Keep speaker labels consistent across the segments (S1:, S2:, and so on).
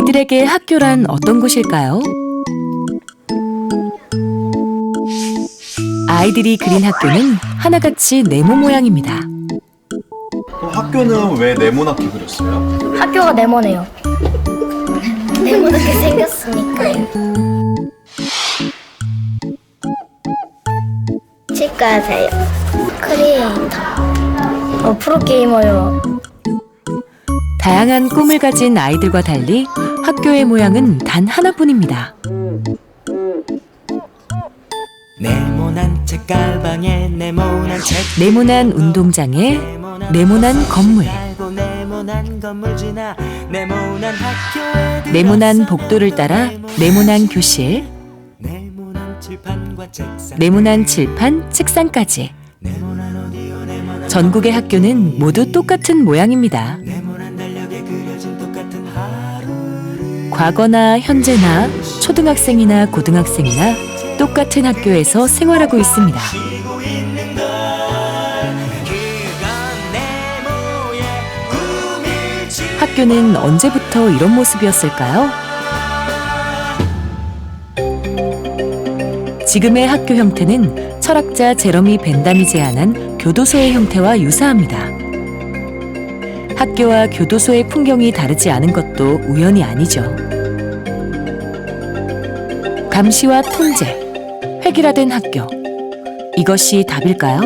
S1: 아이들에게 학교란 어떤 곳일까요? 아이들이 그린 학교는 하나같이 네모 모양입니다.
S2: 그럼 학교는 왜 네모나게 그렸어요?
S3: 학교가 네모네요. 네모나게 생겼으니까요. 치과세요. 크리에이터. 프로게이머요.
S1: 다양한 꿈을 가진 아이들과 달리 학교의 모양은 단 하나뿐입니다.
S4: 네모난 책가방에 네모난 책,
S1: 네모난 운동장에 네모난 건물,
S4: 네모난 건물 지나 네모난 학교에
S1: 네모난 복도를 따라 네모난 교실,
S4: 네모난 칠판과 책상,
S1: 네모난 칠판, 책상까지.
S4: 네모난 오디오, 네모난
S1: 전국의 학교는 모두 똑같은 모양입니다.
S4: 네모난 달력에 그려진 똑같은 하루를
S1: 과거나 현재나 초등학생이나 고등학생이나 똑같은 학교에서 생활하고 있습니다.
S4: 쉬고 있는 걸 그건 네모의 꿈일지.
S1: 학교는 언제부터 이런 모습이었을까요? 지금의 학교 형태는 철학자 제러미 벤담이 제안한 교도소의 형태와 유사합니다. 학교와 교도소의 풍경이 다르지 않은 것도 우연이 아니죠. 감시와 통제, 획일화된 학교. 이것이 답일까요?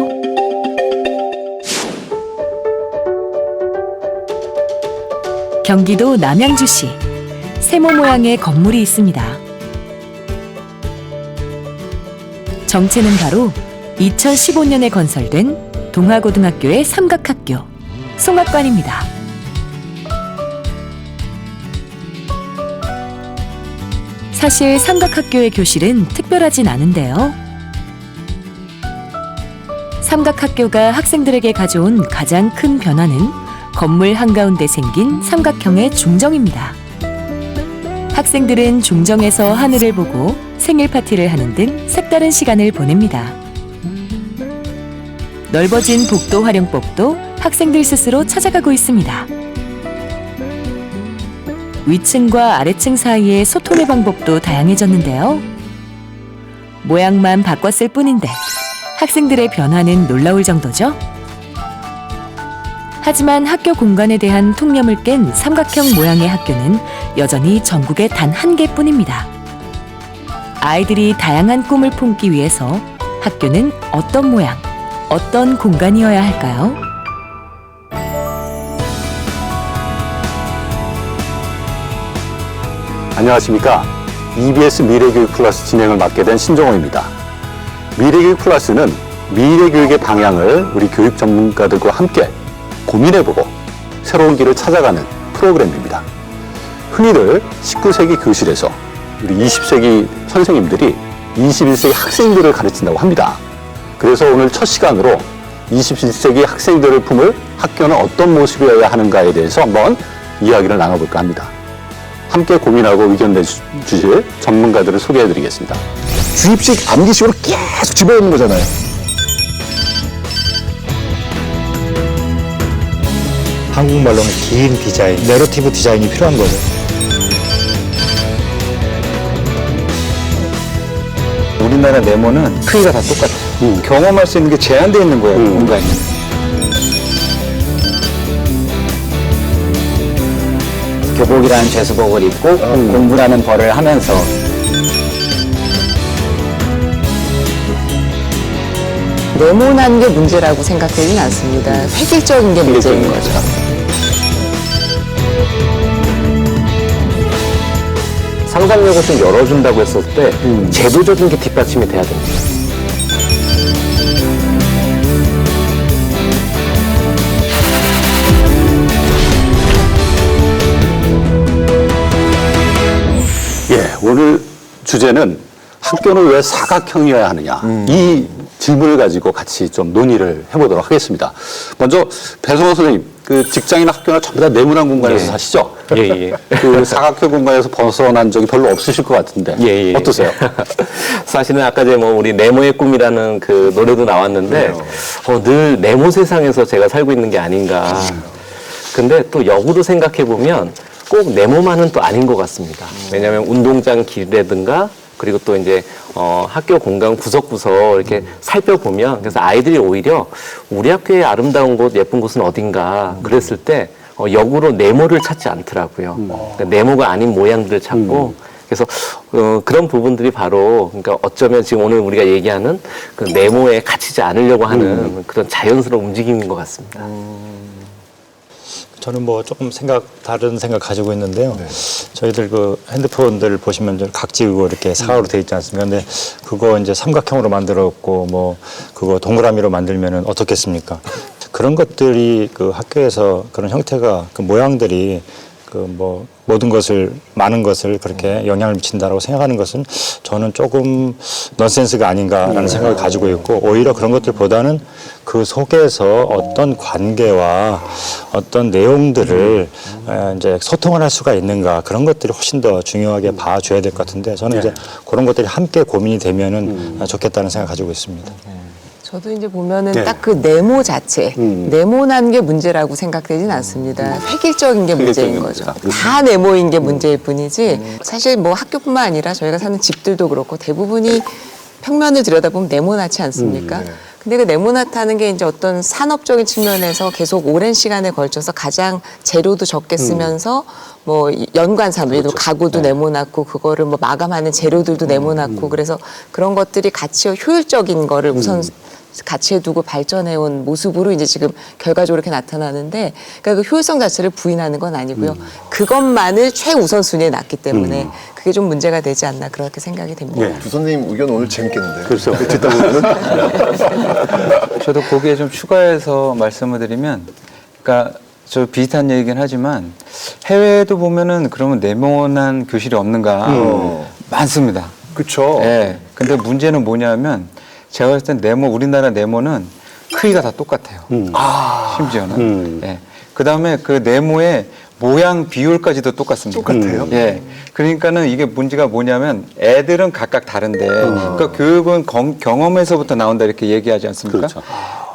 S1: 경기도 남양주시, 세모 모양의 건물이 있습니다. 정체는 바로 2015년에 건설된 동화고등학교의 삼각학교, 송악관입니다. 사실 삼각학교의 교실은 특별하진 않은데요. 삼각학교가 학생들에게 가져온 가장 큰 변화는 건물 한가운데 생긴 삼각형의 중정입니다. 학생들은 중정에서 하늘을 보고 생일 파티를 하는 등 색다른 시간을 보냅니다. 넓어진 복도 활용법도 학생들 스스로 찾아가고 있습니다. 위층과 아래층 사이의 소통의 방법도 다양해졌는데요. 모양만 바꿨을 뿐인데 학생들의 변화는 놀라울 정도죠. 하지만 학교 공간에 대한 통념을 깬 삼각형 모양의 학교는 여전히 전국에 단 한 개뿐입니다. 아이들이 다양한 꿈을 품기 위해서 학교는 어떤 모양, 어떤 공간이어야 할까요?
S5: 안녕하십니까. EBS 미래교육 플러스 진행을 맡게 된 신종호입니다. 미래교육 플러스는 미래교육의 방향을 우리 교육 전문가들과 함께 고민해보고 새로운 길을 찾아가는 프로그램입니다. 흔히들 19세기 교실에서 우리 20세기 선생님들이 21세기 학생들을 가르친다고 합니다. 그래서 오늘 첫 시간으로 21세기 학생들을 품을 학교는 어떤 모습이어야 하는가에 대해서 한번 이야기를 나눠볼까 합니다. 함께 고민하고 의견 내주실 전문가들을 소개해드리겠습니다.
S6: 주입식 암기식으로 계속 집어넣는 거잖아요. 한국말로는 긴 디자인, 내러티브 디자인이 필요한 거죠. 우리나라 네모는 크기가 다 똑같아요. 경험할 수 있는 게 제한되어 있는 거예요, 공간이.
S7: 교복이라는 죄수복을 입고 공부라는 벌을 하면서
S8: 네모난 게 문제라고 생각되지는 않습니다. 획일적인 게 문제인 거죠.
S5: 상상력을 좀 열어준다고 했을 때 제도적인 게 뒷받침이 돼야 됩니다. 예, 오늘 주제는 학교는 왜 사각형이어야 하느냐 이 질문을 가지고 같이 좀 논의를 해보도록 하겠습니다. 먼저 배성호 선생님, 그 직장이나 학교나 전부 다 네모난 공간에서 사시죠?
S9: 예.
S5: 그 사각형 공간에서 벗어난 적이 별로 없으실 것 같은데
S9: 예.
S5: 어떠세요?
S9: 사실은 아까 이제 뭐 우리 네모의 꿈이라는 그 노래도 나왔는데 늘 네모 세상에서 제가 살고 있는 게 아닌가. 근데 또 역으로 생각해 보면 꼭 네모만은 또 아닌 것 같습니다. 왜냐하면 운동장 길이라든가 그리고 또 이제 학교 공간 구석구석 이렇게 살펴보면 그래서 아이들이 오히려 우리 학교의 아름다운 곳, 예쁜 곳은 어딘가 그랬을 때 역으로 네모를 찾지 않더라고요. 그러니까 네모가 아닌 모양들을 찾고 그래서 그런 부분들이 바로 그러니까 어쩌면 지금 오늘 우리가 얘기하는 그 네모에 갇히지 않으려고 하는 그런 자연스러운 움직임인 것 같습니다.
S6: 저는 뭐 조금 다른 생각 가지고 있는데요. 저희들 그 핸드폰들 보시면 각지고 이렇게 사각으로 되어 있지 않습니까? 근데 그거 이제 삼각형으로 만들었고 뭐 그거 동그라미로 만들면은 어떻겠습니까? 그런 것들이 그 학교에서 그런 형태가 그 모양들이 그 뭐 모든 것을 많은 것을 그렇게 영향을 미친다라고 생각하는 것은 저는 조금 넌센스가 아닌가라는 생각을 가지고 있고 오히려 그런 것들보다는 그 속에서 어떤 관계와 어떤 내용들을 이제 소통을 할 수가 있는가 그런 것들이 훨씬 더 중요하게 봐줘야 될 것 같은데 저는 이제 그런 것들이 함께 고민이 되면은 좋겠다는 생각을 가지고 있습니다.
S8: 저도 이제 보면은 딱 그 네모 자체, 네모난 게 문제라고 생각되진 않습니다. 획일적인 게 문제인 거죠. 다 네모인 게 문제일 뿐이지 사실 뭐 학교뿐만 아니라 저희가 사는 집들도 그렇고 대부분이 평면을 들여다보면 네모나지 않습니까? 근데 그 네모나타는 게 이제 어떤 산업적인 측면에서 계속 오랜 시간에 걸쳐서 가장 재료도 적게 쓰면서 뭐 연관 산업, 예를 들어 가구도 네모났고 그거를 뭐 마감하는 재료들도 네모났고 그래서 그런 것들이 가치와 효율적인 거를 우선 가치에 두고 발전해온 모습으로 이제 지금 결과적으로 이렇게 나타나는데 그러니까 그 효율성 자체를 부인하는 건 아니고요. 그것만을 최우선순위에 놨기 때문에 그게 좀 문제가 되지 않나 그렇게 생각이 됩니다.
S2: 두 선생님 의견 오늘 재밌겠는데요?
S5: 그렇죠.
S2: 듣다 보면은
S6: 저도 거기에 좀 추가해서 말씀을 드리면, 그러니까 저 비슷한 얘기긴 하지만 해외에도 보면은 그러면 네모난 교실이 없는가 많습니다.
S2: 그렇죠.
S6: 예. 근데 문제는 뭐냐면 제가 봤을 땐 우리나라 네모는 크기가 다 똑같아요. 심지어는. 예. 그 다음에 그 네모의 모양 비율까지도 똑같습니다.
S2: 똑같아요?
S6: 예. 그러니까는 이게 문제가 뭐냐면 애들은 각각 다른데, 그러니까 교육은 경험에서부터 나온다 이렇게 얘기하지 않습니까?
S5: 그렇죠.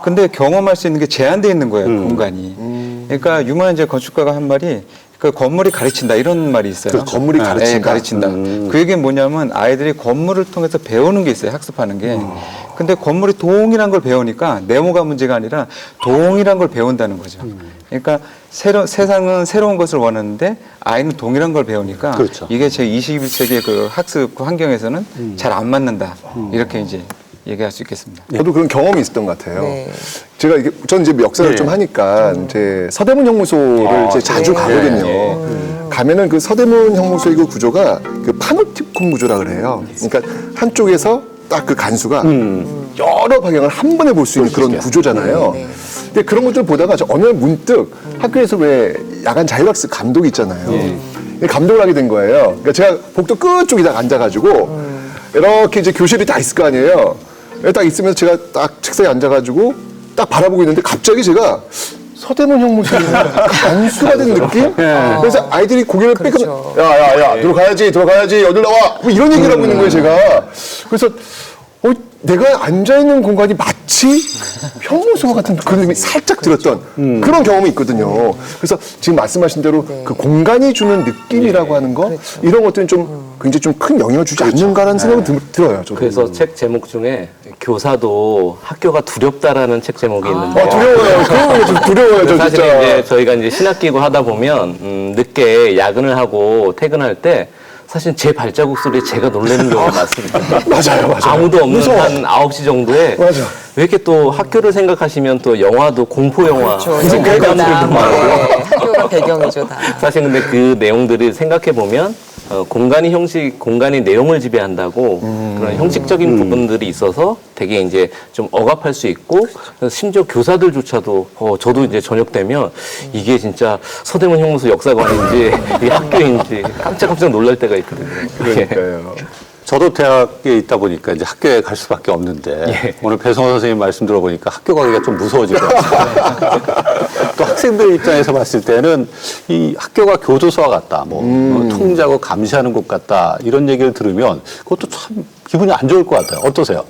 S6: 근데 경험할 수 있는 게 제한되어 있는 거예요, 공간이. 그러니까 유명한 이제 건축가가 한 말이 그 건물이 가르친다 이런 말이 있어요.
S2: 그 건물이 가르친다?
S6: 예, 가르친다. 그 얘기는 뭐냐면 아이들이 건물을 통해서 배우는 게 있어요. 학습하는 게. 근데 건물이 동일한 걸 배우니까 네모가 문제가 아니라 동일한 걸 배운다는 거죠. 그러니까 세상은 새로운 것을 원하는데 아이는 동일한 걸 배우니까
S5: 그렇죠.
S6: 이게 제 21세기의 그 학습 그 환경에서는 잘 안 맞는다. 이렇게 이제 얘기할 수 있겠습니다.
S2: 저도 그런 경험이 있었던 것 같아요.
S8: 네.
S2: 제가 저는 이제 역사를 좀 하니까 이제 서대문 형무소를 이제 자주 가거든요. 가면은 그 서대문 형무소의 그 구조가 그 파노티콘 구조라 그래요. 그러니까 한쪽에서 딱 그 간수가 여러 방향을 한 번에 볼 수 있는 그런 구조잖아요. 근데 그런 것들 보다가 저 어느 날 문득 학교에서 왜 야간 자율학습 감독이 있잖아요. 감독을 하게 된 거예요. 그러니까 제가 복도 끝쪽에 딱 앉아가지고 이렇게 이제 교실이 다 있을 거 아니에요. 딱 있으면서 제가 딱 책상에 앉아가지고 딱 바라보고 있는데 갑자기 제가 서대문 형무소에 간수가 된 느낌? 그래서 아이들이 고개를 빽하면 야야야 들어가야지 어딜 나와 뭐 이런 얘기를 하고 있는 거예요 제가. 그래서 내가 앉아있는 공간이 마치 형무소 같은 그런 느낌이 살짝 들었던 그런 경험이 있거든요. 그래서 지금 말씀하신 대로 그 공간이 주는 느낌이라고 하는 거 이런 것들은 좀 굉장히 좀 큰 영향을 주지 않는가라는 생각이 들어요. 저도.
S9: 그래서 책 제목 중에 교사도 학교가 두렵다라는 책 제목이 있는데요.
S2: 두려워요. 그런 좀 두려워요. 저
S9: 사실
S2: 진짜.
S9: 이제 저희가 이제 신학기고 하다 보면 늦게 야근을 하고 퇴근할 때 사실 제 발자국 소리에 제가 놀라는 경우가 많습니다.
S2: 맞아요.
S9: 아무도 없는
S2: 무서워.
S9: 한 9시 정도에
S2: 맞아.
S9: 왜 이렇게 또 학교를 생각하시면 또 영화도 공포 영화
S8: 그렇죠.
S9: 공감들도
S8: 영화나
S9: 많고
S8: 네. 학교가 배경이죠 다.
S9: 사실 근데 그 내용들을 생각해 보면 공간이 내용을 지배한다고 그런 형식적인 부분들이 있어서 되게 이제 좀 억압할 수 있고 그래서 심지어 교사들조차도 저도 이제 저녁 되면 이게 진짜 서대문 형무소 역사관인지 이 학교인지 깜짝깜짝 놀랄 때가 있거든요.
S2: 그러니까요.
S5: 저도 대학에 있다 보니까 이제 학교에 갈 수밖에 없는데 오늘 배성호 선생님 말씀 들어보니까 학교 가기가 좀 무서워질 것 같아요. 또 학생들 입장에서 봤을 때는 이 학교가 교도소와 같다, 통제하고 감시하는 곳 같다 이런 얘기를 들으면 그것도 참 기분이 안 좋을 것 같아요. 어떠세요?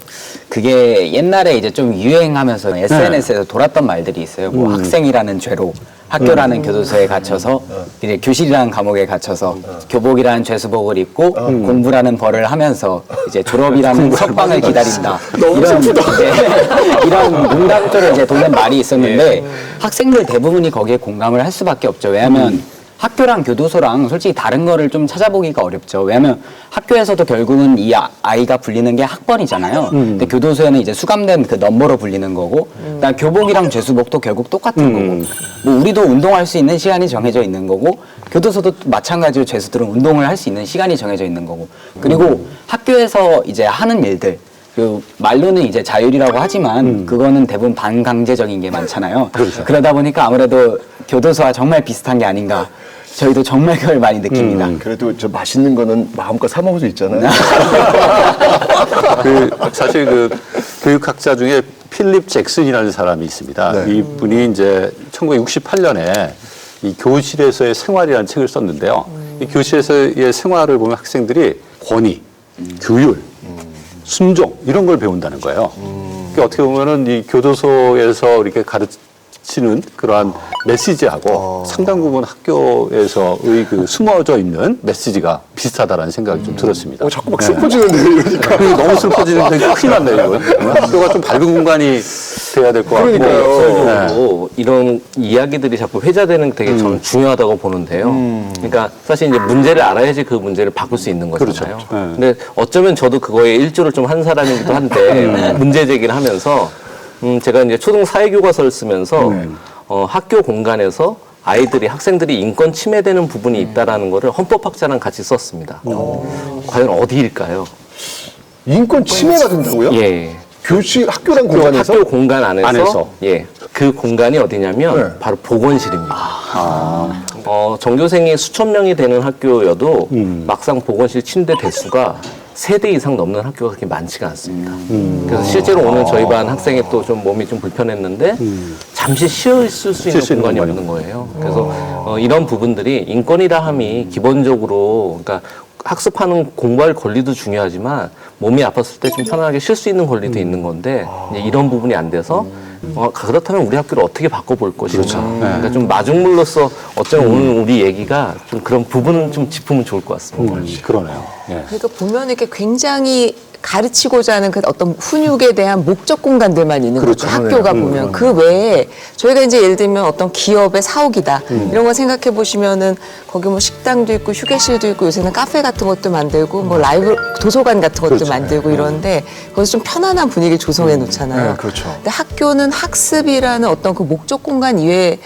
S7: 그게 옛날에 이제 좀 유행하면서 SNS에서 돌았던 말들이 있어요. 뭐 학생이라는 죄로 학교라는 교도소에 갇혀서 이제 교실이라는 감옥에 갇혀서 교복이라는 죄수복을 입고 공부라는 벌을 하면서 이제 졸업이라는 석방을 기다린다. 이런 농담조를 이제 돌는 말이 있었는데 학생들 대부분이 거기에 공감을 할 수밖에 없죠. 왜냐하면 학교랑 교도소랑 솔직히 다른 거를 좀 찾아보기가 어렵죠. 왜냐하면 학교에서도 결국은 이 아이가 불리는 게 학번이잖아요. 근데 교도소에는 이제 수감된 그 넘버로 불리는 거고, 그다음 교복이랑 죄수복도 결국 똑같은 거고, 뭐 우리도 운동할 수 있는 시간이 정해져 있는 거고, 교도소도 마찬가지로 죄수들은 운동을 할 수 있는 시간이 정해져 있는 거고, 그리고 학교에서 이제 하는 일들. 그 말로는 이제 자율이라고 하지만 그거는 대부분 반강제적인 게 많잖아요. 그러다 보니까 아무래도 교도소와 정말 비슷한 게 아닌가. 저희도 정말 그걸 많이 느낍니다.
S2: 그래도 저 맛있는 거는 마음껏 사 먹을 수 있잖아요.
S5: 사실 그 교육학자 중에 필립 잭슨이라는 사람이 있습니다.
S2: 네.
S5: 이분이 이제 1968년에 이 교실에서의 생활이라는 책을 썼는데요. 이 교실에서의 생활을 보면 학생들이 권위, 규율, 순종 이런 걸 배운다는 거예요. 그러니까 어떻게 보면은 이 교도소에서 이렇게 가르치는 그러한 메시지하고 상당 부분 학교에서의 그 숨어져 있는 메시지가 비슷하다라는 생각이 좀 들었습니다.
S2: 자꾸 막 슬퍼지는데 이러니까.
S5: 너무 슬퍼지는데 큰일 났네요. 이거. 학교가 좀 밝은 공간이 돼야 될 것 같고.
S9: 그러니까요. 이런 이야기들이 자꾸 회자되는 게 되게 저는 중요하다고 보는데요. 그러니까 사실 이제 문제를 알아야지 그 문제를 바꿀 수 있는 거잖아요.
S5: 그렇죠.
S9: 근데 어쩌면 저도 그거에 일조를 좀 한 사람이기도 한데 문제 제기를 하면서 제가 이제 초등 사회교과서를 쓰면서 학교 공간에서 학생들이 인권 침해되는 부분이 있다라는 거를 헌법학자랑 같이 썼습니다. 과연 어디일까요?
S2: 인권 침해가 된다고요?
S9: 예.
S2: 교실, 학교란 공간에서?
S9: 학교 공간 안에서 예, 그 공간이 어디냐면 바로 보건실입니다. 전교생이 수천 명이 되는 학교여도 막상 보건실 침대 대수가 3대 이상 넘는 학교가 그렇게 많지가 않습니다. 그래서 실제로 오늘 저희 반 학생이 또 좀 몸이 좀 불편했는데 잠시 쉬어 있을 수 있는 공간이 없는 거예요. 그래서 이런 부분들이 인권이라 함이 기본적으로 그러니까 학습하는 공부할 권리도 중요하지만 몸이 아팠을 때 좀 편안하게 쉴 수 있는 권리도 있는 건데 이제 이런 부분이 안 돼서 그렇다면 우리 학교를 어떻게 바꿔볼 것인가. 그러니까 좀 마중물로서 어쩌면 오늘 우리 얘기가 좀 그런 부분은 좀 짚으면 좋을 것 같습니다.
S5: 그러네요. 예.
S8: 그러니까 보면 이렇게 굉장히 가르치고자 하는 그 어떤 훈육에 대한 목적 공간들만 있는 거죠. 학교가 보면 그 외에 저희가 이제 예를 들면 어떤 기업의 사옥이다 이런 거 생각해 보시면은 거기 뭐 식당도 있고 휴게실도 있고 요새는 카페 같은 것도 만들고 뭐 라이브 도서관 같은 것도 만들고 이러는데 거기서 좀 편안한 분위기 조성해 놓잖아요. 근데 학교는 학습이라는 어떤 그 목적 공간 이외에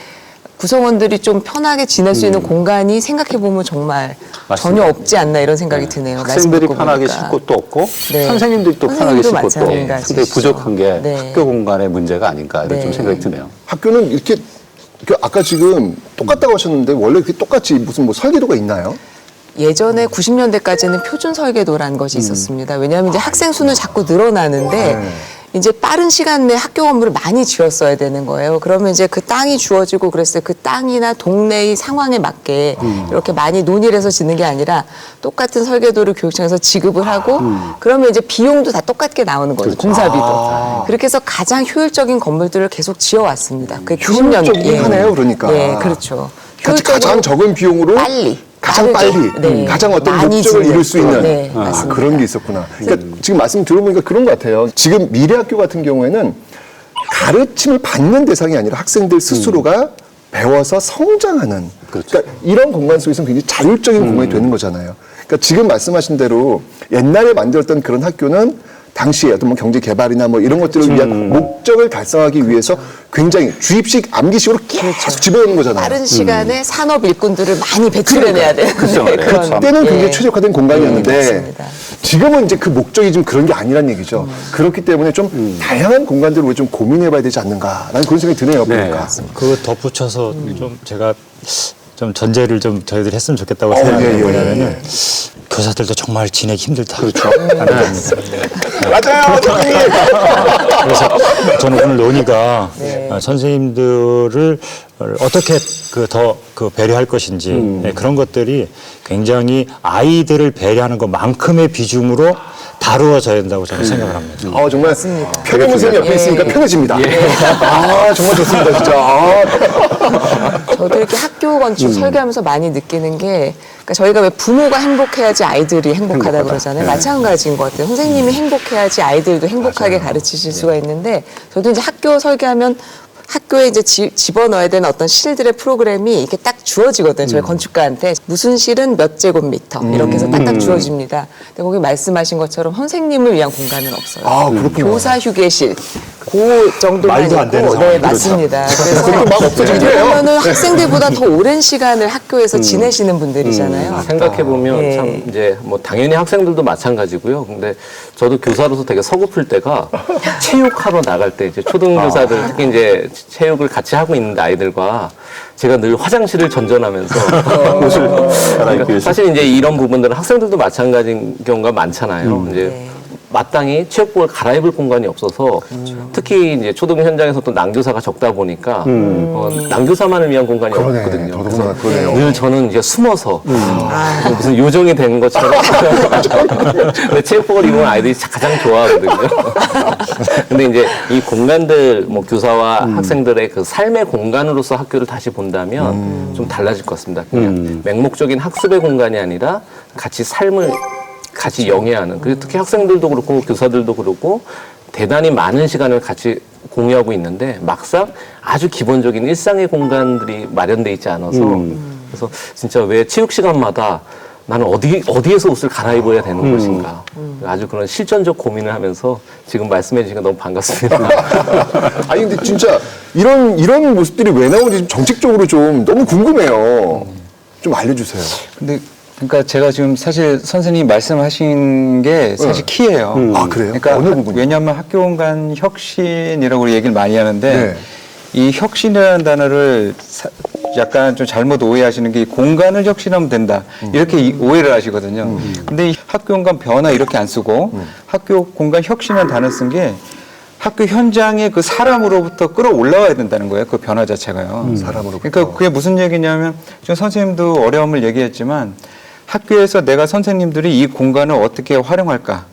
S8: 구성원들이 좀 편하게 지낼 수 있는 공간이 생각해보면 정말
S5: 맞습니다.
S8: 전혀 없지 않나 이런 생각이 드네요.
S5: 학생들이
S8: 말씀 듣고
S5: 편하게
S8: 보니까.
S5: 쉴 곳도 없고
S8: 네.
S5: 선생님들도 편하게 쉴 곳도
S8: 마찬가지죠.
S5: 상당히 부족한 게
S8: 네.
S5: 학교 공간의 문제가 아닌가 이런
S8: 네.
S5: 좀 생각이 드네요.
S2: 학교는 이렇게 아까 지금 똑같다고 하셨는데 원래 그게 똑같이 무슨 뭐 설계도가 있나요?
S8: 예전에 90년대까지는 표준 설계도라는 것이 있었습니다. 왜냐하면 이제 학생 수는 자꾸 늘어나는데 이제 빠른 시간 내에 학교 건물을 많이 지었어야 되는 거예요. 그러면 이제 그 땅이 주어지고 그랬어요. 그 땅이나 동네의 상황에 맞게 이렇게 많이 논의를 해서 짓는 게 아니라 똑같은 설계도를 교육청에서 지급을 하고 그러면 이제 비용도 다 똑같게 나오는 거죠. 공사비도. 그렇게 해서 가장 효율적인 건물들을 계속 지어왔습니다. 그게 90년대.
S2: 효율적이긴 하네요, 그러니까.
S8: 네, 그렇죠.
S2: 가장 적은 비용으로
S8: 빨리.
S2: 가장 빨리,
S8: 네.
S2: 가장 어떤
S8: 많이
S2: 목적을 이룰 수 있는
S8: 네, 맞습니다.
S2: 그런 게 있었구나. 그러니까 지금 말씀 들어보니까 그런 것 같아요. 지금 미래학교 같은 경우에는 가르침을 받는 대상이 아니라 학생들 스스로가 배워서 성장하는 그러니까 이런 공간 속에서는 굉장히 자율적인 공간이 되는 거잖아요. 그러니까 지금 말씀하신 대로 옛날에 만들었던 그런 학교는 당시에 어떤 뭐 경제 개발이나 뭐 이런 것들을 위한 목적을 달성하기 위해서 굉장히 주입식 암기식으로 계속 집어넣는 거잖아요.
S8: 빠른 시간에 산업 일꾼들을 많이 배출해내야 돼요.
S5: 그렇죠. 네.
S2: 그때는 굉장히 최적화된 공간이었는데
S8: 맞습니다.
S2: 지금은 이제 그 목적이 좀 그런 게 아니란 얘기죠. 그렇기 때문에 좀 다양한 공간들을 우리 좀 고민해봐야 되지 않는가라는 그런 생각이 드네요. 보니까.
S6: 그거 덧붙여서 좀 제가 좀 전제를 좀 저희들이 했으면 좋겠다고 생각하는 게 뭐냐면은 교사들도 정말 지내기 힘들다. 그렇죠.
S2: 맞아요, 선생님.
S6: 그래서 저는 오늘 논의가 선생님들을 어떻게 더 배려할 것인지 그런 것들이 굉장히 아이들을 배려하는 것만큼의 비중으로 다루어져야 된다고 저는 생각을 합니다.
S2: 정말 표정문 선생님 옆에 있으니까 편해집니다. 정말 좋습니다, 진짜.
S8: 저도 이렇게 학교 건축 설계하면서 많이 느끼는 게, 그러니까 저희가 왜 부모가 행복해야지 아이들이 행복하다 그러잖아요. 마찬가지인 것 같아요. 선생님이 행복해야지 아이들도 행복하게 가르치실 수가 있는데, 저도 이제 학교 설계하면 학교에 이제 집어넣어야 되는 어떤 실들의 프로그램이 이렇게 딱 주어지거든요. 저희 건축가한테 무슨 실은 몇 제곱미터 이렇게 해서 딱딱 주어집니다. 근데 거기 말씀하신 것처럼 선생님을 위한 공간은 없어요.
S2: 아, 그렇구나.
S8: 교사 휴게실 그 정도만
S6: 말도 안 되는
S8: 있고,
S6: 상황.
S8: 네, 맞습니다. 그래서
S2: 그것도 막 없어지기도 해요.
S8: 그러면은 학생들보다 더 오랜 시간을 학교에서 지내시는 분들이잖아요.
S9: 생각해 보면
S8: 예.
S9: 참 이제 뭐 당연히 학생들도 마찬가지고요. 근데 저도 교사로서 되게 서글플 때가 체육하러 나갈 때 이제 초등교사들 특히 이제 체육을 같이 하고 있는 아이들과 제가 늘 화장실을 전전하면서 옷을 그러니까 사실 이제 이런 부분들은 학생들도 마찬가지인 경우가 많잖아요. 이제
S8: 네.
S9: 마땅히 체육복을 갈아입을 공간이 없어서 특히 이제 초등 현장에서 또 남교사가 적다 보니까 남교사만을 위한 공간이 없거든요.
S2: 더더구나 그러네요.
S9: 늘 저는 이제 숨어서 무슨 요정이 된 것처럼 근데 체육복을 입으면 아이들이 가장 좋아하거든요. 근데 이제 이 공간들 뭐 교사와 학생들의 그 삶의 공간으로서 학교를 다시 본다면 좀 달라질 것 같습니다. 그냥 맹목적인 학습의 공간이 아니라 같이 삶을 같이 영위하는, 그리고 특히 학생들도 그렇고 교사들도 그렇고 대단히 많은 시간을 같이 공유하고 있는데 막상 아주 기본적인 일상의 공간들이 마련돼 있지 않아서 그래서 진짜 왜 체육 시간마다 나는 어디에서 옷을 갈아입어야 되는 것인가 아주 그런 실전적 고민을 하면서 지금 말씀해 주시니까 너무 반갑습니다.
S2: 아니 근데 진짜 이런 모습들이 왜 나오는지 좀 정책적으로 좀 너무 궁금해요. 좀 알려주세요.
S10: 근데 그러니까 제가 지금 사실 선생님이 말씀하신 게 사실 키예요.
S2: 아, 그래요?
S10: 그러니까
S2: 어느 부분이요?
S10: 왜냐하면 학교 공간 혁신이라고 얘기를 많이 하는데
S2: 네.
S10: 이 혁신이라는 단어를 약간 좀 잘못 오해하시는 게 공간을 혁신하면 된다 이렇게 오해를 하시거든요. 근데 이 학교 공간 변화 이렇게 안 쓰고 학교 공간 혁신이라는 단어 쓴 게 학교 현장에 그 사람으로부터 끌어올라와야 된다는 거예요. 그 변화 자체가요.
S2: 사람으로부터.
S10: 그러니까 그게 무슨 얘기냐면 지금 선생님도 어려움을 얘기했지만 학교에서 내가 선생님들이 이 공간을 어떻게 활용할까?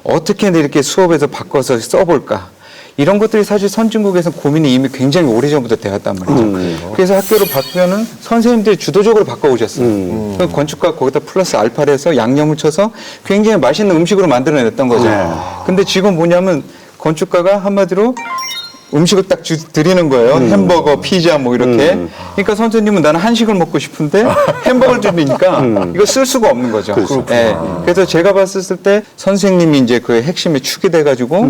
S10: 어떻게 이렇게 수업에서 바꿔서 써볼까? 이런 것들이 사실 선진국에서 고민이 이미 굉장히 오래전부터 되었단 말이죠. 그래서 학교를 바꾸면은 선생님들이 주도적으로 바꿔오셨어요. 그 건축가 거기다 플러스 알파를 해서 양념을 쳐서 굉장히 맛있는 음식으로 만들어냈던 거죠. 근데 지금 뭐냐면 건축가가 한마디로 음식을 딱 드리는 거예요. 햄버거, 피자 뭐 이렇게. 그러니까 선생님은 나는 한식을 먹고 싶은데 햄버거를 드리니까 이거 쓸 수가 없는 거죠. 네. 그래서 제가 봤을 때 선생님이 이제 그 핵심에 축이 돼가지고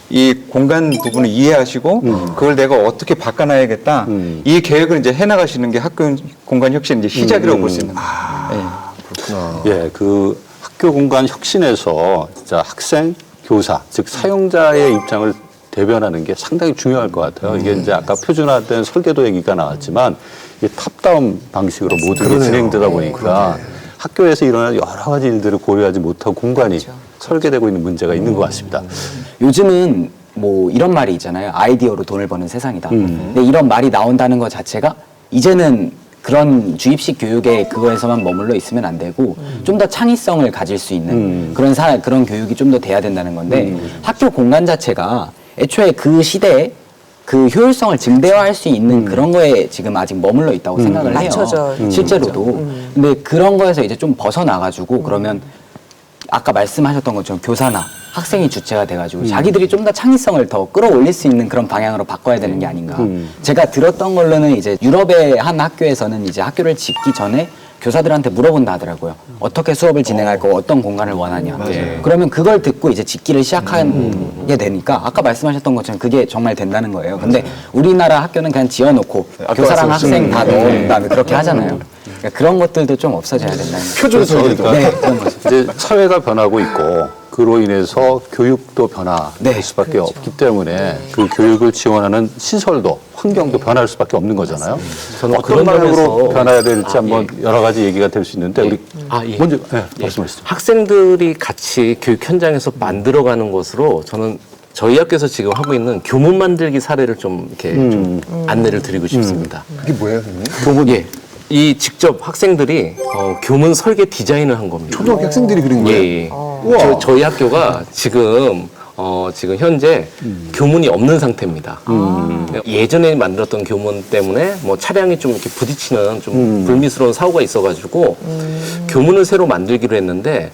S10: 이 공간 부분을 이해하시고 그걸 내가 어떻게 바꿔놔야겠다. 이 계획을 이제 해나가시는 게 학교 공간 혁신 이제 시작이라고 볼 수 있는 거예요.
S2: 그렇구나.
S5: 예, 그 학교 공간 혁신에서 진짜 학생, 교사, 즉 사용자의 입장을 대변하는 게 상당히 중요할 것 같아요. 이게 이제 아까 표준화된 설계도 얘기가 나왔지만 이게 탑다운 방식으로 모든 게 진행되다 보니까 학교에서 일어나는 여러 가지 일들을 고려하지 못하고 공간이 설계되고 있는 문제가 있는 것 같습니다.
S7: 요즘은 뭐 이런 말이 있잖아요. 아이디어로 돈을 버는 세상이다. 근데 이런 말이 나온다는 것 자체가 이제는 그런 주입식 교육에 그거에서만 머물러 있으면 안 되고 좀 더 창의성을 가질 수 있는 그런 교육이 좀 더 돼야 된다는 건데 학교 공간 자체가 애초에 그 시대에 그 효율성을 증대화할 수 있는 그런 거에 지금 아직 머물러 있다고 생각을 해요.
S8: 맞춰져.
S7: 실제로도. 근데 그런 거에서 이제 좀 벗어나가지고 그러면 아까 말씀하셨던 것처럼 교사나 학생이 주체가 돼가지고 자기들이 좀 더 창의성을 더 끌어올릴 수 있는 그런 방향으로 바꿔야 되는 게 아닌가. 제가 들었던 걸로는 이제 유럽의 한 학교에서는 이제 학교를 짓기 전에 교사들한테 물어본다 하더라고요. 어떻게 수업을 진행할 거고 어떤 공간을 원하냐. 그러면 그걸 듣고 이제 짓기를 시작하게 되니까 아까 말씀하셨던 것처럼 그게 정말 된다는 거예요. 근데 우리나라 학교는 그냥 지어놓고 교사랑 학생 다 넣은 다음에 그렇게 하잖아요. 그러니까 그런 것들도 좀 없어져야 된다는 거죠.
S2: 표준 설계도.
S7: 네, 그런 거죠.
S5: 이제 사회가 변하고 있고 그로 인해서 교육도 변화할
S7: 네,
S5: 수밖에 없기 때문에 그 교육을 지원하는 시설도 환경도 변할 수밖에 없는 거잖아요.
S9: 저는
S5: 어떤
S9: 그런
S5: 방향으로
S9: 점에서
S5: 변화해야 될지 한번 여러 가지 얘기가 될 수 있는데 우리 먼저 말씀하시죠.
S9: 학생들이 같이 교육 현장에서 만들어가는 것으로 저는 저희 학교에서 지금 하고 있는 교문 만들기 사례를 좀 이렇게 좀 안내를 드리고 싶습니다.
S2: 그게 뭐예요, 선생님?
S9: 교문 이 직접 학생들이 교문 설계 디자인을 한 겁니다.
S2: 초등학교 학생들이 그린 거예요?
S9: 예. 저희 학교가 지금 지금 현재 교문이 없는 상태입니다. 예전에 만들었던 교문 때문에 뭐 차량이 좀 이렇게 부딪히는 좀 불미스러운 사고가 있어가지고 교문을 새로 만들기로 했는데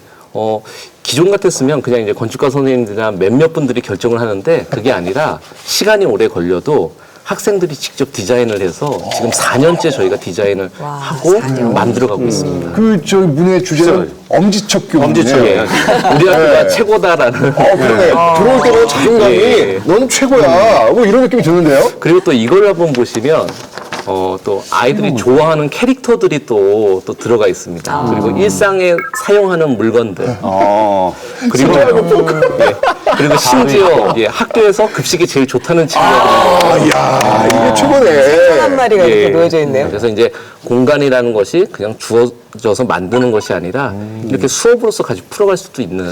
S9: 기존 같았으면 그냥 이제 건축가 선생님들이나 몇몇 분들이 결정을 하는데 그게 아니라 시간이 오래 걸려도 학생들이 직접 디자인을 해서 지금 4년째 저희가 디자인을 하고 만들어가고 있습니다.
S2: 그 저기 문의 주제는 엄지척 교문.
S9: 엄지척이에요. 우리 학교가 최고다라는.
S2: 그러네. 들어올 때마다 자존감이
S9: 예.
S2: 넌 최고야. 뭐 이런 느낌이 드는데요.
S9: 그리고 또 이걸 한번 보시면 또 아이들이 좋아하는 캐릭터들이 또 들어가 있습니다. 그리고 일상에 사용하는 물건들. 그리고 그리고 심지어 학교에서 급식이 제일 좋다는 친구가
S2: 이야, 이게 최고네.
S8: 한 마리가 이렇게 놓여져 있네요.
S9: 그래서 이제 공간이라는 것이 그냥 주어져서 만드는 것이 아니라 이렇게 수업으로서 같이 풀어갈 수도 있는.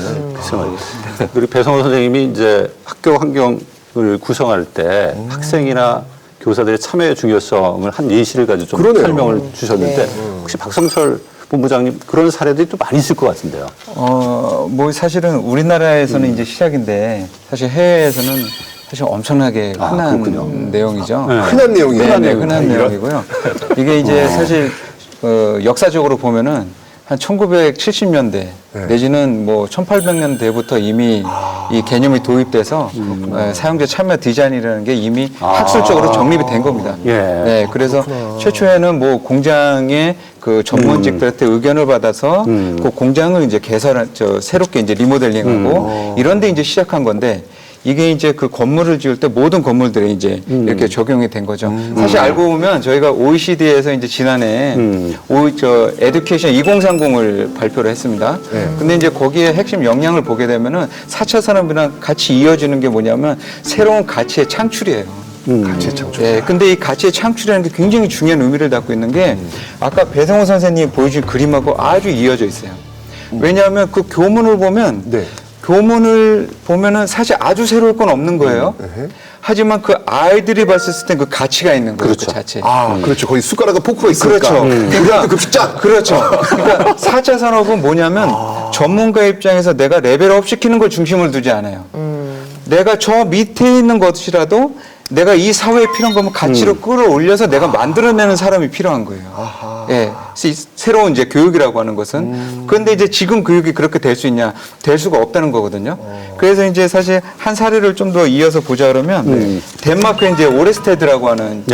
S5: 우리 배성호 선생님이 이제 학교 환경을 구성할 때 학생이나 교사들의 참여의 중요성을 한 예시를 가지고 좀
S2: 그러네요.
S5: 설명을 주셨는데 혹시 박성철 본부장님 그런 사례들이 또 많이 있을 것 같은데요.
S10: 뭐 사실은 우리나라에서는 이제 시작인데 사실 해외에서는 사실 엄청나게 흔한
S5: 그렇군요.
S10: 내용이죠.
S2: 흔한 내용이에요.
S10: 네, 흔한 내용이고요. 이게 이제 사실 역사적으로 보면은 한 1970년대 내지는 뭐 1800년대부터 이미 이 개념이 도입돼서 사용자 참여 디자인이라는 게 이미 학술적으로 정립이 된 겁니다. 네, 그래서 최초에는 뭐 공장의 그 전문직들한테 의견을 받아서 그 공장을 이제 새롭게 이제 리모델링하고 이런 데 이제 시작한 건데 이게 이제 그 건물을 지을 때 모든 건물들에 이제 이렇게 적용이 된 거죠. 사실 알고 보면 저희가 OECD에서 이제 지난해 에듀케이션 2030을 발표를 했습니다. 근데 이제 거기에 핵심 역량을 보게 되면은 4차 산업이랑 같이 이어지는 게 뭐냐면 새로운 가치의 창출이에요.
S2: 가치의 창출.
S10: 네, 근데 이 가치의 창출이라는 게 굉장히 중요한 의미를 갖고 있는 게 아까 배성호 선생님이 보여준 그림하고 아주 이어져 있어요. 왜냐하면 그 교문을 보면 교문을 보면은 사실 아주 새로울 건 없는 거예요. 하지만 그 아이들이 봤을 때 그 가치가 있는 거예요. 그 자체.
S2: 그렇죠. 거기 숟가락과 포크가 있으니까.
S10: 그렇죠.
S2: 그러니까 급식장.
S10: 그렇죠. 그러니까 4차 산업은 뭐냐면 전문가 입장에서 내가 레벨업 시키는 걸 중심을 두지 않아요. 내가 저 밑에 있는 것이라도 내가 이 사회에 필요한 거면 가치로 끌어올려서 내가 만들어내는 사람이 필요한 거예요. 예, 새로운 이제 교육이라고 하는 것은. 그런데 이제 지금 교육이 그렇게 될 수 있냐? 될 수가 없다는 거거든요. 그래서 이제 사실 한 사례를 좀 더 이어서 보자 그러면 덴마크에 이제 오레스테드라고 하는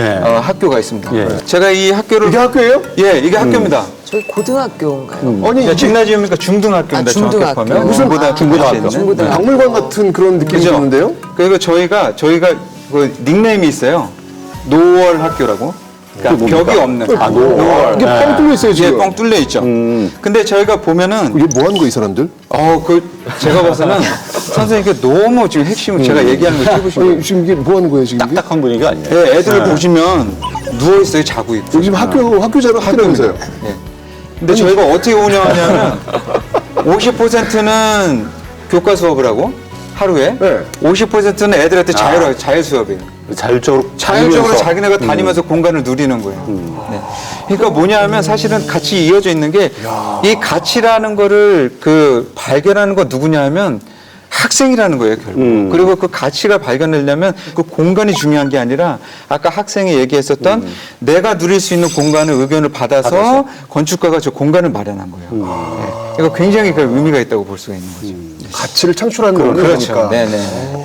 S10: 학교가 있습니다. 제가 이 학교를
S2: 이게 학교예요?
S10: 예, 이게 학교입니다.
S8: 저희 고등학교인가요?
S10: 아니, 짐나지움이니까 중등학교입니다.
S8: 중등학교.
S10: 정확히 보면.
S2: 무슨
S10: 중고등학교.
S2: 박물관 같은 그런 느낌이
S10: 그죠?
S2: 드는데요?
S10: 그리고 저희가 그 닉네임이 있어요. 노월 학교라고. 그러니까 벽이 없는. 노월.
S2: 이게 뻥 뚫려 있어요,
S10: 예,
S2: 지금.
S10: 뻥 뚫려 있죠. 근데 저희가 보면은
S2: 이게 뭐 하는 거야, 이 사람들?
S10: 제가 봐서는 선생님께 너무 지금 핵심을 제가 얘기하는 걸 찝으신 거예요.
S2: 지금 이게 뭐 하는 거예요, 지금? 이게?
S5: 딱딱한 분위기가 아니에요.
S10: 예, 애들 보시면 누워 있어요, 자고 있고.
S2: 여기 지금 학교자로 학교라면서요.
S10: 예. 근데 저희가 어떻게 운영하냐면 50%는 교과 수업을 하고 하루에 50%는 애들한테 자율 수업이에요.
S5: 자율적으로
S10: 자기네가 다니면서 공간을 누리는 거예요. 네. 그러니까 뭐냐 하면 사실은 같이 이어져 있는 게 이 가치라는 거를 그 발견하는 건 누구냐 하면 학생이라는 거예요, 결국. 그리고 그 가치가 발견되려면 그 공간이 중요한 게 아니라 아까 학생이 얘기했었던 내가 누릴 수 있는 공간의 의견을 받아서 건축가가 저 공간을 마련한 거예요. 네. 이거 굉장히 그 의미가 있다고 볼 수가 있는 거죠.
S2: 가치를 창출하는 거니까.
S10: 그렇죠. 네네.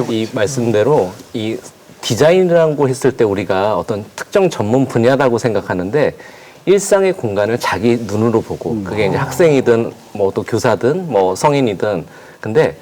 S9: 이 말씀대로 이 디자인이라고 했을 때 우리가 어떤 특정 전문 분야라고 생각하는데 일상의 공간을 자기 눈으로 보고 그게 이제 학생이든 뭐 또 교사든 뭐 성인이든 근데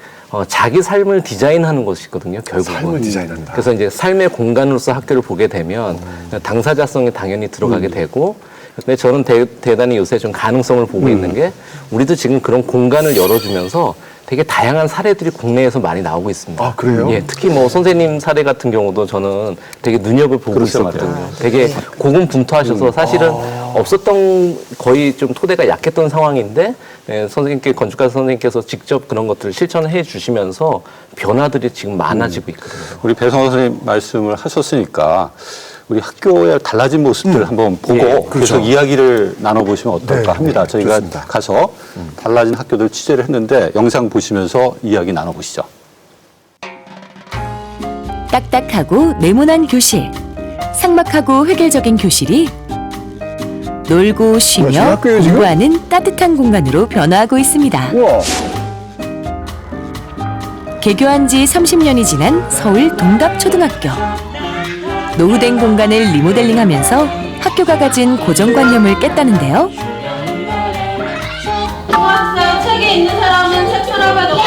S9: 자기 삶을 디자인하는 것이거든요, 결국은.
S2: 삶을 디자인한다.
S9: 그래서 이제 삶의 공간으로서 학교를 보게 되면 당사자성이 당연히 들어가게 되고 근데 저는 대단히 요새 좀 가능성을 보고 있는 게 우리도 지금 그런 공간을 열어주면서 되게 다양한 사례들이 국내에서 많이 나오고 있습니다.
S2: 아, 그래요?
S9: 예, 특히 뭐 선생님 사례 같은 경우도 저는 되게 눈여겨보고 있었거든요. 되게 고군분투하셔서 사실은 없었던 거의 좀 토대가 약했던 상황인데 선생님께 건축가 선생님께서 직접 그런 것들을 실천해 주시면서 변화들이 지금 많아지고 있거든요.
S5: 우리 배성호 선생님 말씀을 하셨으니까 우리 학교의 달라진 모습들을 한번 보고 계속 이야기를 나눠보시면 어떨까 합니다. 저희가
S2: 좋습니다.
S5: 가서 달라진 학교들 취재를 했는데 영상 보시면서 이야기 나눠보시죠.
S1: 딱딱하고 네모난 교실, 삭막하고 획일적인 교실이 놀고
S2: 지금
S1: 쉬며
S2: 학교예요, 지금?
S1: 공부하는 따뜻한 공간으로 변화하고 있습니다.
S2: 우와.
S1: 개교한 지 30년이 지난 서울 동갑초등학교. 노후된 공간을 리모델링하면서 학교가 가진 고정관념을 깼다는데요.
S11: 학생 책에 있는 사람은 책 서랍에 넣고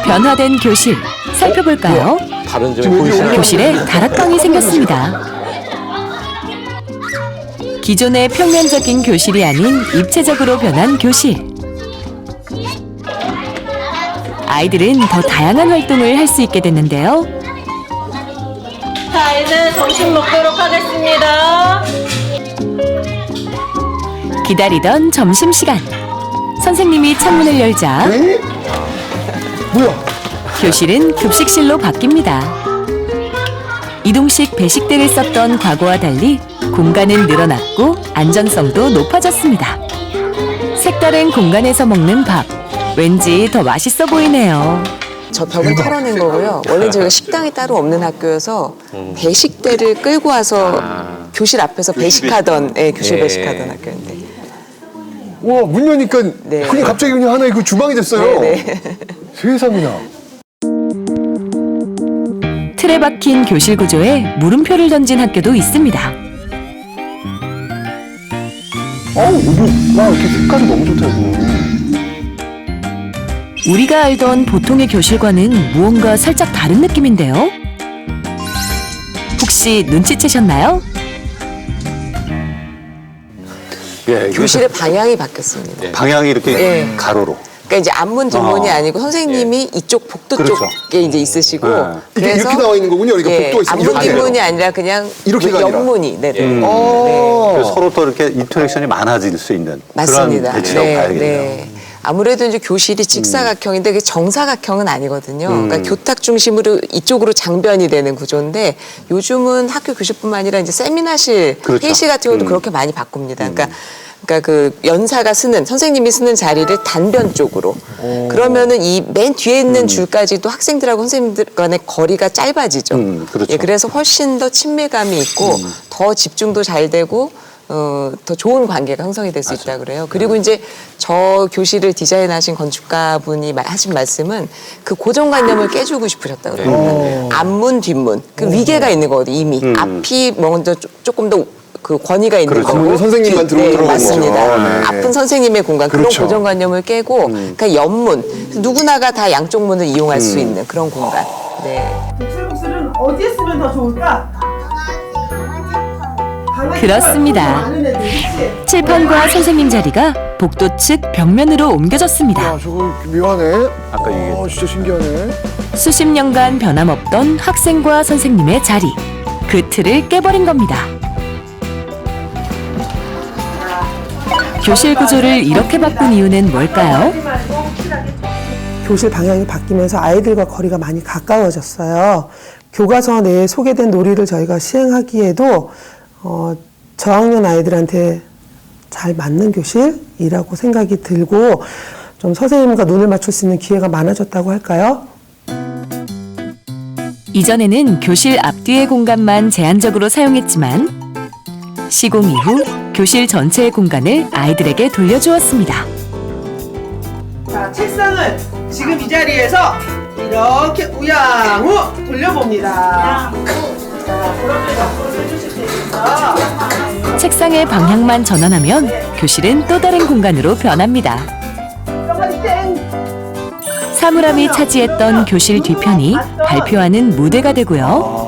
S1: 변화된 교실 살펴볼까요?
S9: 다른 점이 보이시나요?
S1: 교실에 다락방이 생겼습니다. 기존의 평면적인 교실이 아닌 입체적으로 변한 교실. 아이들은 더 다양한 활동을 할 수 있게 됐는데요.
S11: 자, 이제 점심 먹도록 하겠습니다.
S1: 기다리던 점심시간. 선생님이 창문을 열자
S2: 에? 뭐야?
S1: 교실은 급식실로 바뀝니다. 이동식 배식대를 썼던 과거와 달리 공간은 늘어났고 안전성도 높아졌습니다. 색다른 공간에서 먹는 밥. 왠지 더 맛있어 보이네요.
S8: 저 벽을 털어낸 거고요. 원래 저희가 식당이 따로 없는 학교여서 배식대를 끌고 와서 교실 앞에서 배식하던, 교실 배식하던 학교인데.
S2: 와, 문 여니까
S8: 네.
S2: 그냥 갑자기 그냥 하나의 그 주방이 됐어요.
S8: 네.
S2: 세상에나.
S1: 틀에 박힌 교실 구조에 물음표를 던진 학교도 있습니다.
S2: 와, 이렇게 색깔이 너무 좋다, 이거.
S1: 우리가 알던 보통의 교실과는 무언가 살짝 다른 느낌인데요. 혹시 눈치채셨나요?
S5: 예,
S8: 교실의 방향이 바뀌었습니다.
S5: 방향이 이렇게
S8: 네.
S5: 가로로.
S8: 그러니까 이제 앞문 뒷문이 아니고 선생님이 이쪽 복도
S5: 그렇죠.
S8: 쪽에 이제 있으시고
S2: 이게 이렇게 나와 있는 거군요. 그러니까 복도가 있으면
S8: 앞문
S2: 이렇게.
S8: 뒷문이 아니라 그냥
S2: 이렇게가 아니라.
S8: 옆문이 네.
S5: 그래서 서로 또 이렇게 인터랙션이 많아질 수 있는
S8: 맞습니다.
S5: 그런 배치라고 봐야겠네요.
S8: 아무래도 이제 교실이 직사각형인데 그게 정사각형은 아니거든요. 그러니까 교탁 중심으로 이쪽으로 장변이 되는 구조인데 요즘은 학교 교실뿐만 아니라 이제 세미나실,
S5: 그렇죠.
S8: 회의실 같은 것도 그렇게 많이 바꿉니다. 그러니까 그 연사가 쓰는 선생님이 쓰는 자리를 단변 쪽으로 그러면은 이 맨 뒤에 있는 줄까지도 학생들하고 선생님들 간의 거리가 짧아지죠.
S5: 그렇죠.
S8: 예, 그래서 훨씬 더 친밀감이 있고 더 집중도 잘 되고 더 좋은 관계가 형성이 될 수 있다 그래요. 그리고 이제 저 교실을 디자인하신 건축가분이 하신 말씀은 그 고정관념을 깨주고 싶으셨다 그래요. 앞문, 뒷문 그 위계가 있는 거거든요. 이미 앞이 먼저 조금 더 그 권위가 있는
S2: 그렇죠.
S8: 거고
S2: 아무래도 선생님만 들어오는
S8: 맞습니다.
S2: 거죠. 네.
S8: 앞은 선생님의 공간
S2: 그렇죠.
S8: 그런 고정관념을 깨고 그러니까 옆문 누구나가 다 양쪽 문을 이용할 수 있는 그런 공간. 네.
S12: 독실복실은 어디에 쓰면 더 좋을까?
S1: 그렇습니다. 칠판과 선생님 자리가 복도 측 벽면으로 옮겨졌습니다.
S2: 야, 저거 묘하네.
S5: 아까 얘기했죠.
S2: 진짜 신기하네.
S1: 수십 년간 변함없던 학생과 선생님의 자리. 그 틀을 깨버린 겁니다. 교실 구조를 이렇게 바꾼 이유는 뭘까요?
S12: 교실 방향이 바뀌면서 아이들과 거리가 많이 가까워졌어요. 교과서 내에 소개된 놀이를 저희가 시행하기에도 저학년 아이들한테 잘 맞는 교실이라고 생각이 들고 좀 선생님과 눈을 맞출 수 있는 기회가 많아졌다고 할까요?
S1: 이전에는 교실 앞뒤의 공간만 제한적으로 사용했지만 시공 이후 교실 전체의 공간을 아이들에게 돌려주었습니다.
S12: 자, 책상을 지금 이 자리에서 이렇게 우양우 돌려봅니다. 자, 그러면 옆으로 해주실 테니까
S1: 책상의 방향만 전환하면 교실은 또 다른 공간으로 변합니다. 사물함이 차지했던 교실 뒤편이 발표하는 무대가 되고요.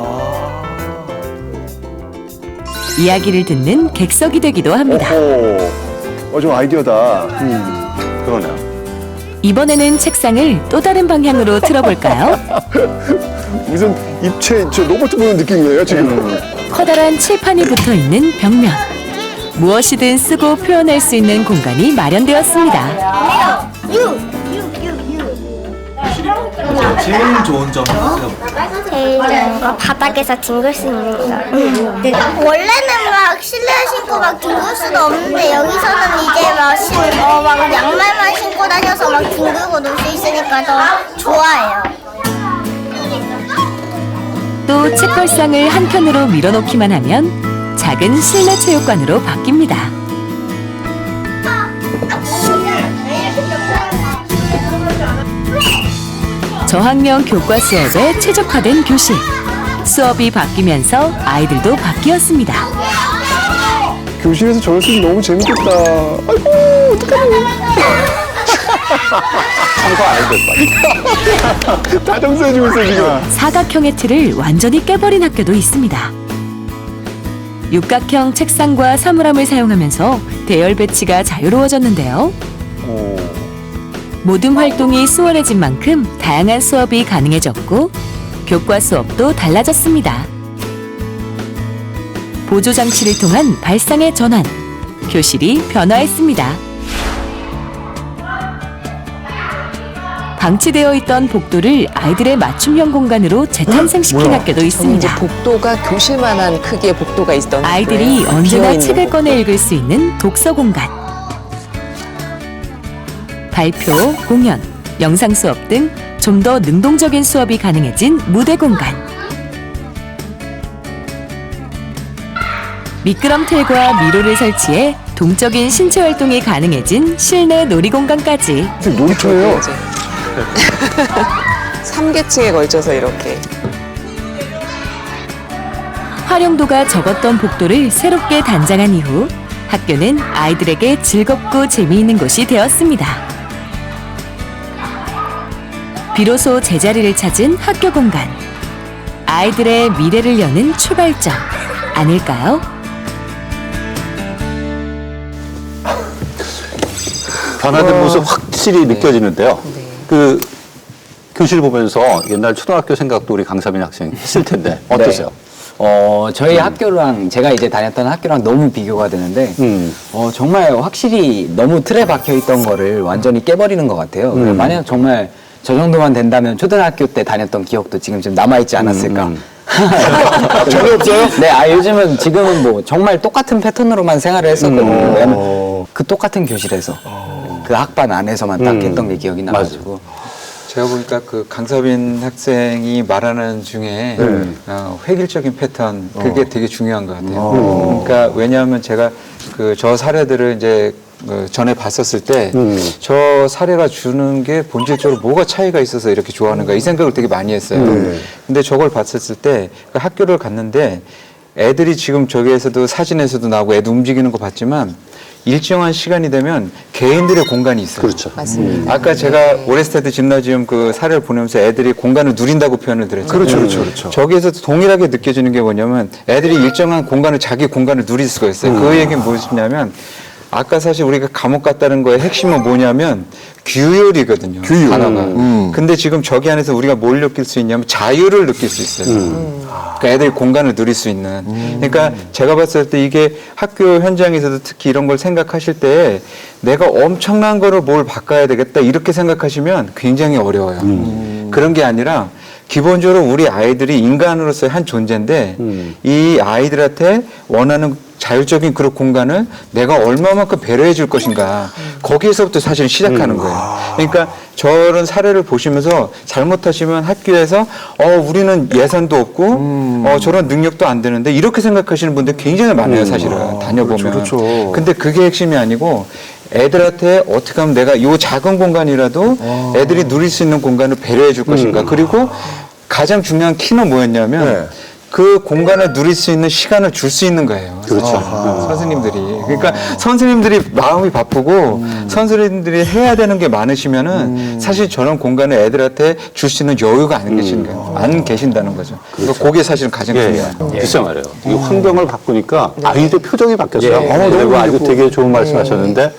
S1: 이야기를 듣는 객석이 되기도 합니다.
S2: 좀 아이디어다.
S5: 그러네요.
S1: 이번에는 책상을 또 다른 방향으로 틀어볼까요?
S2: 무슨 입체 저 로봇 보는 느낌이에요 지금.
S1: 커다란 칠판이 붙어있는 벽면. 무엇이든 쓰고 표현할 수 있는 공간이 마련되었습니다.
S4: 제일 좋은 점은
S3: 제일 좋은 거 바닥에서 뒹굴 수 있는 거. 원래는 막 실내 신고 막 뒹굴 수도 없는데 여기서는 이제 막 양말만 신고 다녀서 막 뒹굴고 놀 수 있으니까 더 좋아해요.
S1: 또 책걸상을 한켠으로 밀어놓기만 하면 작은 실내 체육관으로 바뀝니다. 저학년 교과 수업에 최적화된 교실. 수업이 바뀌면서 아이들도 바뀌었습니다.
S2: 교실에서 저럴 수 있으면 너무 재밌겠다. 아이고, 어떡하냐.
S5: 참고 안 될 거야.
S2: 다 정수해주고 있어, 지금.
S1: 사각형의 틀을 완전히 깨버린 학교도 있습니다. 육각형 책상과 사물함을 사용하면서 대열 배치가 자유로워졌는데요. 모든 활동이 수월해진 만큼 다양한 수업이 가능해졌고 교과 수업도 달라졌습니다. 보조 장치를 통한 발상의 전환, 교실이 변화했습니다. 방치되어 있던 복도를 아이들의 맞춤형 공간으로 재탄생시킨 학교도 있습니다.
S8: 이제 복도가 교실만한 크기의 복도가 있던
S1: 아이들이
S8: 학교예요.
S1: 언제나
S8: 비어있는
S1: 책을
S8: 복도.
S1: 꺼내 읽을 수 있는 독서 공간. 발표, 공연, 영상 수업 등 좀 더 능동적인 수업이 가능해진 무대 공간. 미끄럼틀과 미로를 설치해 동적인 신체 활동이 가능해진 실내 놀이 공간까지.
S2: 놀이터예요.
S8: 3계층에 걸쳐서 이렇게.
S1: 활용도가 적었던 복도를 새롭게 단장한 이후 학교는 아이들에게 즐겁고 재미있는 곳이 되었습니다. 비로소 제자리를 찾은 학교 공간. 아이들의 미래를 여는 출발점 아닐까요?
S5: 변화된 모습 확실히 느껴지는데요. 그 교실 보면서 옛날 초등학교 생각도 우리 강사빈 학생 했을 텐데 어떠세요?
S7: 저희 학교랑 제가 이제 다녔던 학교랑 너무 비교가 되는데 정말 확실히 너무 틀에 박혀 있던 거를 완전히 깨버리는 것 같아요. 만약 정말 저 정도만 된다면 초등학교 때 다녔던 기억도 지금쯤 남아있지 않았을까.
S2: 전혀 없어요?
S7: 네, 요즘은 지금은 뭐 정말 똑같은 패턴으로만 생활을 했었거든요. 왜냐면 그 똑같은 교실에서 그 학반 안에서만 딱 했던 게 기억이 나가지고.
S10: 제가 보니까 그 강서빈 학생이 말하는 중에 획일적인 패턴 그게 되게 중요한 것 같아요. 그러니까 왜냐하면 제가 그 저 사례들을 이제 전에 봤었을 때 저 사례가 주는 게 본질적으로 뭐가 차이가 있어서 이렇게 좋아하는가 이 생각을 되게 많이 했어요. 근데 저걸 봤었을 때 그 학교를 갔는데 애들이 지금 저기에서도 사진에서도 나오고 애들 움직이는 거 봤지만 일정한 시간이 되면 개인들의 공간이 있어요.
S5: 그렇죠.
S8: 맞습니다.
S10: 아까 제가 오레스테드 짐나지움 그 사례를 보내면서 애들이 공간을 누린다고 표현을 드렸잖아요.
S2: 그렇죠.
S10: 저기에서 동일하게 느껴지는 게 뭐냐면 애들이 일정한 공간을 자기 공간을 누릴 수가 있어요. 그 얘기는 무엇이냐면 아까 사실 우리가 감옥 갔다는 거의 핵심은 뭐냐면 규율이거든요.
S2: 규율.
S10: 단어가. 근데 지금 저기 안에서 우리가 뭘 느낄 수 있냐면 자유를 느낄 수 있어요. 그러니까 애들이 공간을 누릴 수 있는. 그러니까 제가 봤을 때 이게 학교 현장에서도 특히 이런 걸 생각하실 때 내가 엄청난 거를 뭘 바꿔야 되겠다 이렇게 생각하시면 굉장히 어려워요. 그런 게 아니라 기본적으로 우리 아이들이 인간으로서의 한 존재인데 이 아이들한테 원하는 자율적인 그런 공간을 내가 얼마만큼 배려해 줄 것인가 거기에서부터 사실 시작하는 거예요. 그러니까 저런 사례를 보시면서 잘못하시면 학교에서 우리는 예산도 없고 저런 능력도 안 되는데 이렇게 생각하시는 분들 굉장히 많아요. 사실은 다녀보면.
S2: 그렇죠.
S10: 근데 그게 핵심이 아니고 애들한테 어떻게 하면 내가 이 작은 공간이라도 애들이 누릴 수 있는 공간을 배려해 줄 것인가. 그리고 가장 중요한 키는 뭐였냐면 그 공간을 누릴 수 있는 시간을 줄 수 있는 거예요.
S5: 그렇죠.
S10: 선생님들이. 그러니까 선생님들이 마음이 바쁘고 선생님들이 해야 되는 게 많으시면은 사실 저런 공간을 애들한테 줄 수 있는 여유가 안 계신다는 거죠. 그러니까 그게 사실은 가장 중요해요.
S5: 글쎄 말이에요. 이 환경을 바꾸니까 아이들 표정이 바뀌었어요. 그리고 아주 되게 좋은 말씀하셨는데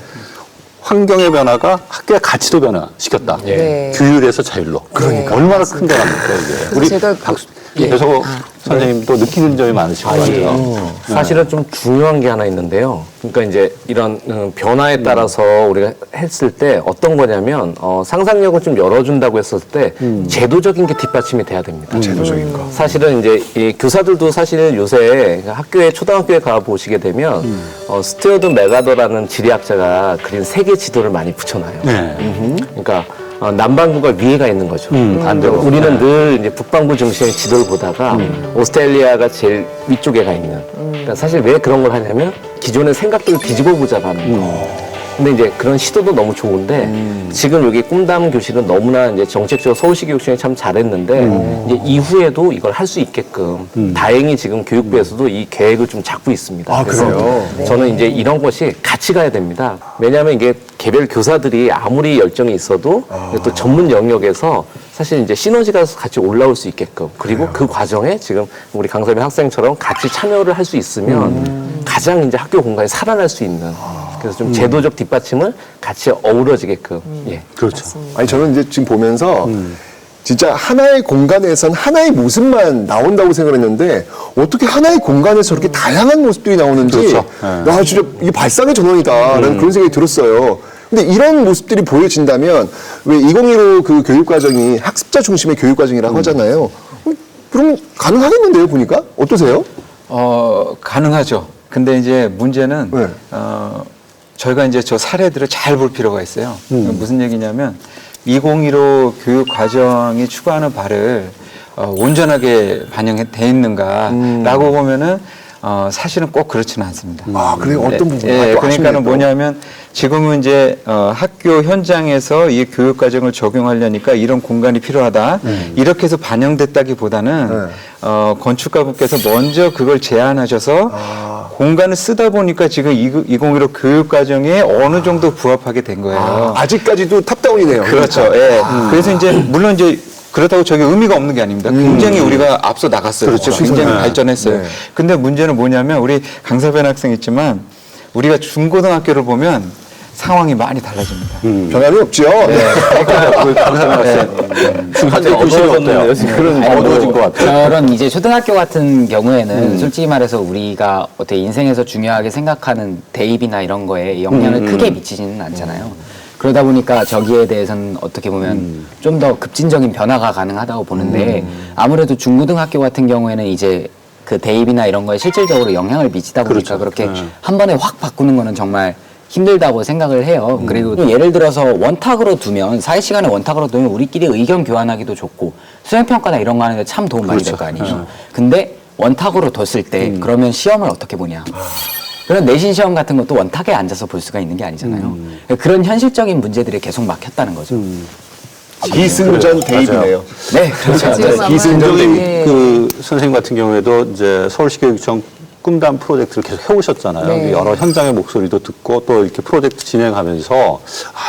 S5: 환경의 변화가 학교의 가치도 변화시켰다. 규율에서 자율로. 그러니까 얼마나 큰 변화입니까 이게. 우리
S8: 제가
S5: 그래서 선생님도 느끼는 점이 많으실 것 같아요.
S9: 사실은 좀 중요한 게 하나 있는데요. 그러니까 이제 이런 변화에 따라서 우리가 했을 때 어떤 거냐면 상상력을 좀 열어준다고 했을 때 제도적인 게 뒷받침이 돼야 됩니다.
S2: 제도적인 거.
S9: 사실은 이제 이 교사들도 사실 요새 학교에 초등학교에 가 보시게 되면 스튜어드 메가더라는 지리학자가 그린 세계 지도를 많이 붙여놔요. 그러니까 남반구가 위에가 있는 거죠.
S5: 반대로.
S9: 우리는 늘 이제 북반구 중심의 지도를 보다가 오스트레일리아가 제일 위쪽에 가 있는. 그러니까 사실 왜 그런 걸 하냐면 기존의 생각들을 뒤집어 보자고 하는 거. 근데 이제 그런 시도도 너무 좋은데 지금 여기 꿈담 교실은 너무나 이제 정책적으로 서울시 교육청이 참 잘했는데 이제 이후에도 이걸 할 수 있게끔 다행히 지금 교육부에서도 이 계획을 좀 잡고 있습니다.
S2: 아,
S9: 그래서
S2: 그래요?
S9: 저는 이제 이런 것이 같이 가야 됩니다. 왜냐하면 이게 개별 교사들이 아무리 열정이 있어도 또 전문 영역에서 사실 이제 시너지가 같이 올라올 수 있게끔 그리고 그 과정에 지금 우리 강서민 학생처럼 같이 참여를 할 수 있으면 가장 이제 학교 공간이 살아날 수 있는 그래서 좀 제도적 뒷받침을 같이 어우러지게끔 예.
S5: 그렇죠.
S2: 아니 저는 이제 지금 보면서 진짜 하나의 공간에선 하나의 모습만 나온다고 생각했는데 어떻게 하나의 공간에서 저렇게 다양한 모습들이 나오는지
S5: 그렇죠.
S2: 와 진짜 이게 발상의 전환이다라는 그런 생각이 들었어요. 근데 이런 모습들이 보여진다면 왜 2015 그 교육과정이 학습자 중심의 교육과정이라고 하잖아요. 그럼 가능하겠는데요 보니까 어떠세요?
S10: 가능하죠. 근데 이제 문제는
S2: 네.
S10: 저희가 이제 저 사례들을 잘 볼 필요가 있어요. 무슨 얘기냐면 2015 교육 과정이 추구하는 바를 온전하게 반영돼 있는가라고 보면은 사실은 꼭 그렇지는 않습니다.
S2: 아 그래요? 어떤 부분?
S10: 예, 그러니까는 뭐냐면 지금은 이제 학교 현장에서 이 교육 과정을 적용하려니까 이런 공간이 필요하다. 이렇게 해서 반영됐다기보다는 건축가분께서 먼저 그걸 제안하셔서 공간을 쓰다 보니까 지금 2015 교육 과정에 어느 정도 부합하게 된 거예요.
S2: 아직까지도 탑다운이네요.
S10: 그렇죠. 예. 그래서 이제 물론 이제 그렇다고 저게 의미가 없는 게 아닙니다. 굉장히 우리가 앞서 나갔어요.
S2: 그렇죠.
S10: 굉장히 발전했어요.
S2: 네.
S10: 근데 문제는 뭐냐면 우리 강서변 학생 있지만 우리가 중고등학교를 보면 상황이 많이 달라집니다.
S2: 변함이 없죠. 네.
S5: 한대 교실이 어때요? 그런 어두워진 것 같아요.
S7: 저런 이제 초등학교 같은 경우에는 솔직히 말해서 우리가 어떻게 인생에서 중요하게 생각하는 대입이나 이런 거에 영향을 크게 미치지는 않잖아요. 그러다 보니까 저기에 대해서는 어떻게 보면 좀 더 급진적인 변화가 가능하다고 보는데 아무래도 중고등학교 같은 경우에는 이제 그 대입이나 이런 거에 실질적으로 영향을 미치다 보니까 그렇게 한 번에 확 바꾸는 거는 정말 힘들다고 생각을 해요. 그리고 또 예를 들어서 원탁으로 두면 사회 시간에 원탁으로 두면 우리끼리 의견 교환하기도 좋고 수행평가나 이런 거 하는데 참 도움 많이 될 거 아니에요. 근데 원탁으로 뒀을 때 그러면 시험을 어떻게 보냐. 그런 내신 시험 같은 것도 원탁에 앉아서 볼 수가 있는 게 아니잖아요. 그런 현실적인 문제들이 계속 막혔다는 거죠.
S2: 기승전 대입이네요.
S7: 네, 그렇죠.
S5: 기승전이 그 선생님 같은 경우에도 이제 서울시 교육청 꿈담 프로젝트를 계속 해오셨잖아요.
S8: 네.
S5: 여러 현장의 목소리도 듣고 또 이렇게 프로젝트 진행하면서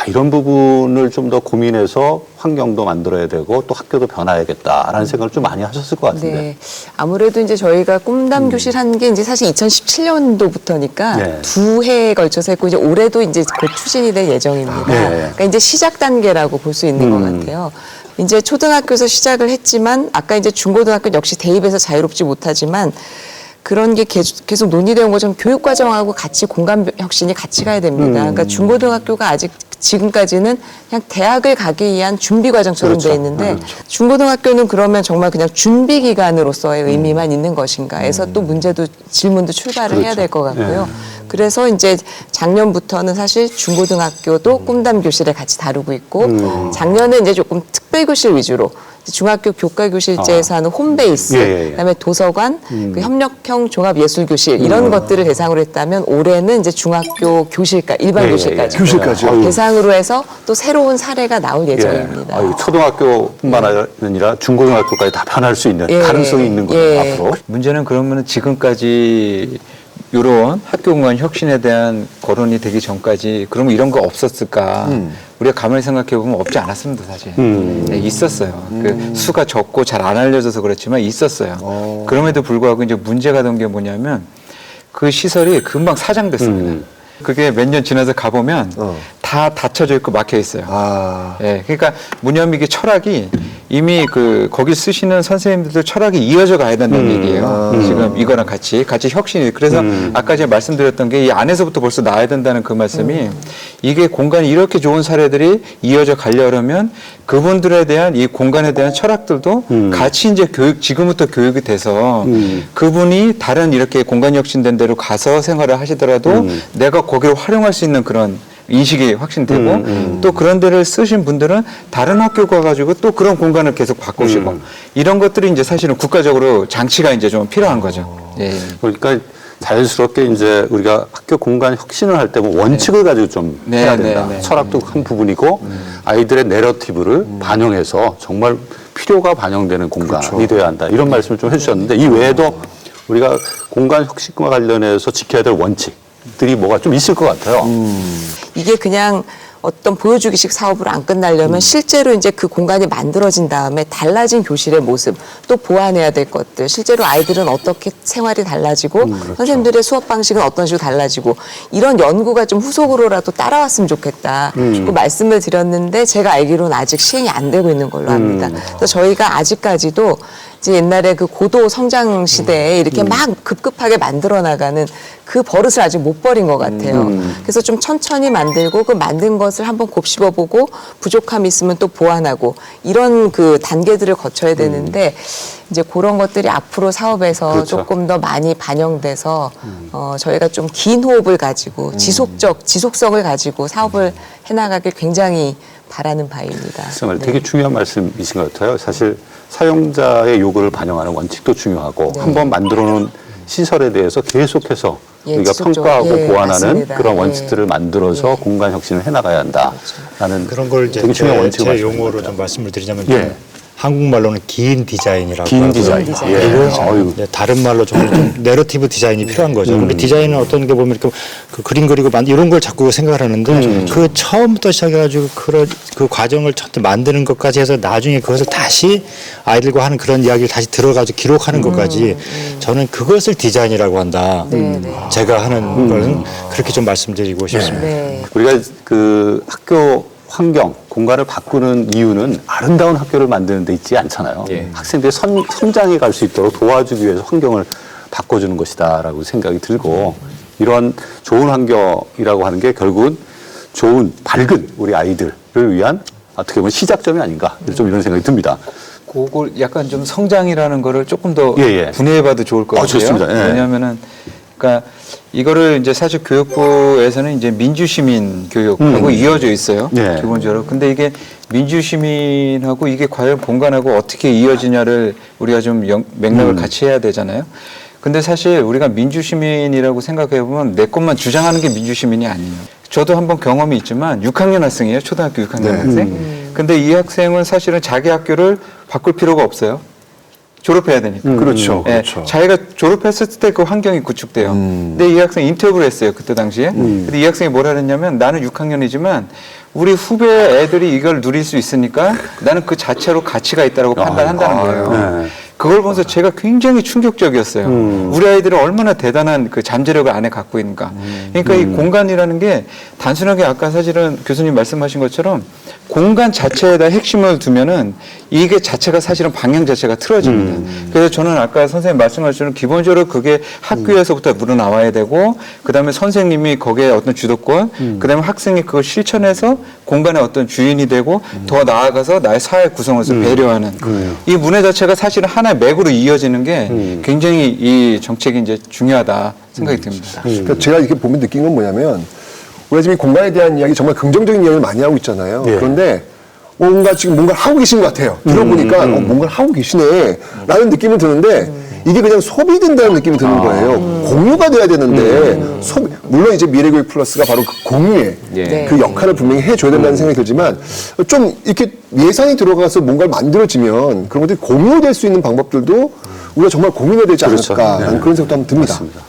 S5: 이런 부분을 좀 더 고민해서 환경도 만들어야 되고 또 학교도 변화해야겠다라는 생각을 좀 많이 하셨을 것 같은데.
S8: 네. 아무래도 이제 저희가 꿈담 교실 한 게 이제 사실 2017년도부터니까
S5: 네.
S8: 2해에 걸쳐서 했고 이제 올해도 이제 곧 추진이 될 예정입니다.
S5: 네.
S8: 그러니까 이제 시작 단계라고 볼 수 있는 것 같아요. 이제 초등학교에서 시작을 했지만 아까 이제 중고등학교 역시 대입에서 자유롭지 못하지만 그런 게 계속 논의되어 온 것처럼 교육과정하고 같이 공간 혁신이 같이 가야 됩니다. 그러니까 중고등학교가 아직 지금까지는 그냥 대학을 가기 위한 준비 과정처럼 돼 있는데 중고등학교는 그러면 정말 그냥 준비 기간으로서의 의미만 있는 것인가 해서 또 문제도 질문도 출발을 해야 될 것 같고요. 그래서 이제 작년부터는 사실 중고등학교도 꿈담 교실에 같이 다루고 있고 작년에 이제 조금 특별 교실 위주로 중학교 교과교실제에서 하는 홈베이스, 그다음에 도서관, 그 협력형 종합예술교실 이런 것들을 대상으로 했다면 올해는 이제 중학교 교실까 일반 교실까지 대상으로 해서 또 새로운 사례가 나올 예정입니다.
S5: 초등학교뿐만 아니라 중고등학교까지 다 변할 수 있는 가능성이 있는 거예요. 앞으로.
S10: 문제는 그러면 지금까지 이런 학교 공간 혁신에 대한 거론이 되기 전까지 그러면 이런 거 없었을까? 우리가 가만히 생각해 보면 없지 않았습니다, 사실. 네, 있었어요. 그 수가 적고 잘 안 알려져서 그렇지만 있었어요. 그럼에도 불구하고 이제 문제가 된 게 뭐냐면 그 시설이 금방 사장됐습니다. 그게 몇 년 지나서 가보면 다 닫혀져 있고 막혀 있어요. 예, 그러니까 무념 이게 철학이 이미 그 거기 쓰시는 선생님들도 철학이 이어져 가야 된다는 얘기예요. 지금 이거랑 같이 혁신이. 그래서 아까 제가 말씀드렸던 게 이 안에서부터 벌써 나와야 된다는 그 말씀이 이게 공간이 이렇게 좋은 사례들이 이어져 가려면 그분들에 대한 이 공간에 대한 철학들도 같이 이제 지금부터 교육이 돼서 그분이 다른 이렇게 공간 혁신된 데로 가서 생활을 하시더라도 내가 거기를 활용할 수 있는 그런 인식이 확신되고 또 그런 데를 쓰신 분들은 다른 학교 가가지고 또 그런 공간을 계속 바꾸시고 이런 것들이 이제 사실은 국가적으로 장치가 이제 좀 필요한 거죠. 예.
S5: 그러니까 자연스럽게 이제 우리가 학교 공간 혁신을 할 때 뭐 원칙을 가지고 좀 해야 된다. 철학도 큰 부분이고 아이들의 내러티브를 반영해서 정말 필요가 반영되는 공간이 돼야 한다. 이런 말씀을 좀 해주셨는데 이 외에도 우리가 공간 혁신과 관련해서 지켜야 될 원칙들이 뭐가 좀 있을 것 같아요.
S8: 이게 그냥 어떤 보여주기식 사업으로 안 끝나려면 실제로 이제 그 공간이 만들어진 다음에 달라진 교실의 모습, 또 보완해야 될 것들, 실제로 아이들은 어떻게 생활이 달라지고 선생님들의 수업 방식은 어떤 식으로 달라지고 이런 연구가 좀 후속으로라도 따라왔으면 좋겠다. 그 말씀을 드렸는데 제가 알기로는 아직 시행이 안 되고 있는 걸로 압니다. 그래서 저희가 아직까지도 이제 옛날에 그 고도 성장 시대에 이렇게 막 급급하게 만들어 나가는 그 버릇을 아직 못 버린 것 같아요. 그래서 좀 천천히 만들고 그 만든 것을 한번 곱씹어보고 부족함이 있으면 또 보완하고 이런 그 단계들을 거쳐야 되는데 이제 그런 것들이 앞으로 사업에서
S5: 그렇죠.
S8: 조금 더 많이 반영돼서 저희가 좀 긴 호흡을 가지고 지속성을 가지고 사업을 해나가길 굉장히 바라는 바입니다.
S5: 정말 되게 중요한 말씀이신 것 같아요. 사실 사용자의 요구를 반영하는 원칙도 중요하고 한번 만들어 놓은 시설에 대해서 계속해서 우리가 평가하고 보완하는
S8: 맞습니다.
S5: 그런 원칙들을 만들어서 공간 혁신을 해나가야 한다라는
S6: 그런 걸 이제
S5: 되게 중요한 원칙을
S6: 제 용어로 좀 말씀을 드리자면
S5: 예.
S6: 한국말로는 긴 디자인이라고
S5: 긴
S6: 하고요.
S5: 디자인.
S6: 그리고 이제 다른 말로 좀 내러티브 디자인이 필요한 거죠. 근데 디자인은 어떤 게 보면 이렇게 그 그림 그리고 이런 걸 자꾸 생각을 하는데 그 처음부터 시작해가지고 그 과정을 전체 만드는 것까지 해서 나중에 그것을 다시 아이들과 하는 그런 이야기를 다시 들어가지고 기록하는 것까지 저는 그것을 디자인이라고 한다. 제가 하는 거는 그렇게 좀 말씀드리고 싶습니다.
S5: 우리가 그 학교 환경, 공간을 바꾸는 이유는 아름다운 학교를 만드는 데 있지 않잖아요. 학생들이 성장해 갈 수 있도록 도와주기 위해서 환경을 바꿔주는 것이다라고 생각이 들고 이런 좋은 환경이라고 하는 게 결국은 좋은 밝은 우리 아이들을 위한 어떻게 보면 시작점이 아닌가 좀 이런 생각이 듭니다.
S10: 그걸 약간 좀 성장이라는 거를 조금 더
S5: 예.
S10: 분해해봐도 좋을 것 같아요.
S5: 좋습니다. 예.
S10: 왜냐하면은 그러니까 이거를 이제 사실 교육부에서는 이제 민주시민 교육하고 이어져 있어요.
S5: 예.
S10: 기본적으로. 근데 이게 민주시민하고 이게 과연 공간하고 어떻게 이어지냐를 우리가 좀 맥락을 같이 해야 되잖아요. 근데 사실 우리가 민주시민이라고 생각해 보면 내 것만 주장하는 게 민주시민이 아니에요. 저도 한번 경험이 있지만 6학년 학생이에요. 초등학교 6학년 학생. 근데 이 학생은 사실은 자기 학교를 바꿀 필요가 없어요. 졸업해야 되니까.
S2: 그렇죠.
S10: 예,
S2: 그렇죠.
S10: 자기가 졸업했을 때 그 환경이 구축돼요. 근데 이 학생 인터뷰를 했어요. 그때 당시에. 근데 이 학생이 뭐라 그랬냐면 나는 6학년이지만 우리 후배 애들이 이걸 누릴 수 있으니까 나는 그 자체로 가치가 있다고 판단한다는 거예요. 그걸 보면서 제가 굉장히 충격적이었어요. 우리 아이들은 얼마나 대단한 그 잠재력을 안에 갖고 있는가. 그러니까 이 공간이라는 게 단순하게 아까 사실은 교수님 말씀하신 것처럼 공간 자체에다 핵심을 두면은 이게 자체가 사실은 방향 자체가 틀어집니다. 그래서 저는 아까 선생님 말씀하신 기본적으로 그게 학교에서부터 물어나와야 되고 그다음에 선생님이 거기에 어떤 주도권 그다음에 학생이 그걸 실천해서 공간의 어떤 주인이 되고 더 나아가서 나의 사회 구성원을 배려하는 이 문화 자체가 사실은 하나의 맥으로 이어지는 게 굉장히 이 정책이 이제 중요하다 생각이 듭니다.
S2: 그러니까 제가 이렇게 보면 느낀 건 뭐냐면 우리가 지금 이 공간에 대한 이야기 정말 긍정적인 이야기를 많이 하고 있잖아요. 그런데 뭔가 지금 뭔가를 하고 계신 것 같아요. 들어보니까 뭔가를 하고 계시네 라는 느낌은 드는데 이게 그냥 소비된다는 느낌이 드는 거예요. 공유가 돼야 되는데 물론 이제 미래교육 플러스가 바로 그 공유의 그 역할을 분명히 해줘야 된다는 생각이 들지만 좀 이렇게 예산이 들어가서 뭔가를 만들어지면 그런 것들이 공유될 수 있는 방법들도 우리가 정말 고민해야 되지 않을까라는 그런 생각도 한번 듭니다.
S5: 맞습니다.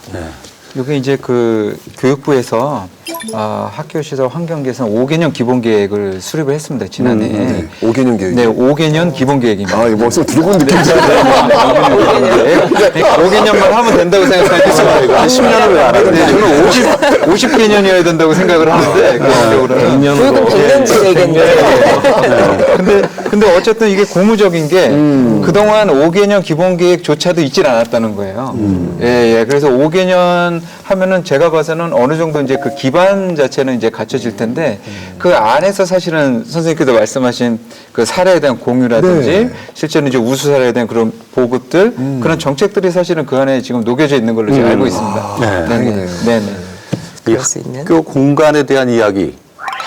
S10: 이게 이제 그 교육부에서 학교 시설 환경 개선 5개년 기본 계획을 수립을 했습니다. 지난해.
S2: 5개년 계획.
S10: 네, 5개년 기본 계획입니다.
S2: 아, 이거 벌써 들어본 느낌이잖아요.
S10: 5개년만 하면 된다고 생각하니까
S2: 10년을 왜 안 해요?
S10: 저는 50개년이어야 된다고 생각을 하는데 개인적으로는
S8: 교육은 100년째 되겠네요.
S10: 근데 어쨌든 이게 고무적인 게 그동안 5개년 기본 계획조차도 있질 않았다는 거예요. 예. 그래서 5개년 하면은 제가 봐서는 어느 정도 이제 그 기반 자체는 이제 갖춰질 텐데 그 안에서 사실은 선생님께서 말씀하신 그 사례에 대한 공유라든지 실제로 이제 우수 사례에 대한 그런 보급들 그런 정책들이 사실은 그 안에 지금 녹여져 있는 걸로 제가 알고 있습니다.
S5: 네.
S10: 네.
S5: 이 학교 공간에 대한 이야기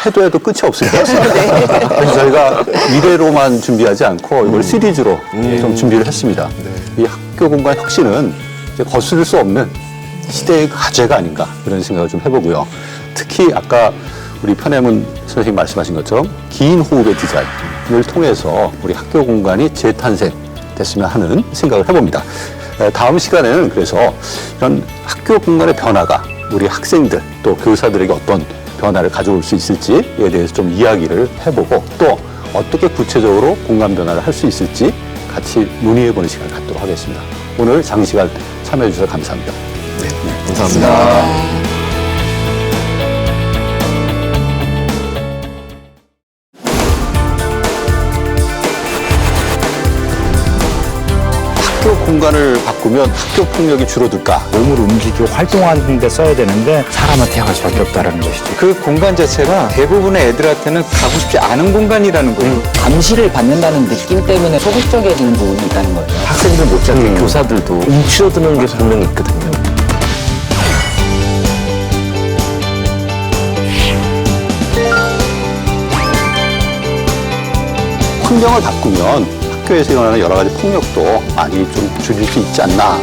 S5: 해도 끝이 없을 것 같습니다. 그래서 저희가 미래로만 준비하지 않고 이걸 시리즈로 좀 준비를 했습니다. 이 학교 공간 혁신은 이제 거스를 수 없는 시대의 과제가 아닌가 이런 생각을 좀 해보고요. 특히 아까 우리 편혜문 선생님 말씀하신 것처럼 긴 호흡의 디자인을 통해서 우리 학교 공간이 재탄생됐으면 하는 생각을 해봅니다. 다음 시간에는 그래서 이런 학교 공간의 변화가 우리 학생들 또 교사들에게 어떤 변화를 가져올 수 있을지에 대해서 좀 이야기를 해보고 또 어떻게 구체적으로 공간 변화를 할 수 있을지 같이 논의해보는 시간을 갖도록 하겠습니다. 오늘 장시간 참여해 주셔서 감사합니다.
S2: 감사합니다.
S5: 학교 공간을 바꾸면 학교 폭력이 줄어들까?
S6: 몸을 움직이고 활동하는 데 써야 되는데 사람한테 향할 수밖에 없다는 것이죠.
S10: 그 공간 자체가 대부분의 애들한테는 가고 싶지 않은 공간이라는 거예요.
S7: 감시를 받는다는 느낌 때문에 소극적이어지는 부분이 있다는 거예요.
S9: 학생들 못지않게 교사들도 움츠러드는 게 분명히 있거든요.
S5: 환경을 바꾸면 학교에서 일어나는 여러 가지 폭력도 많이 좀 줄일 수 있지 않나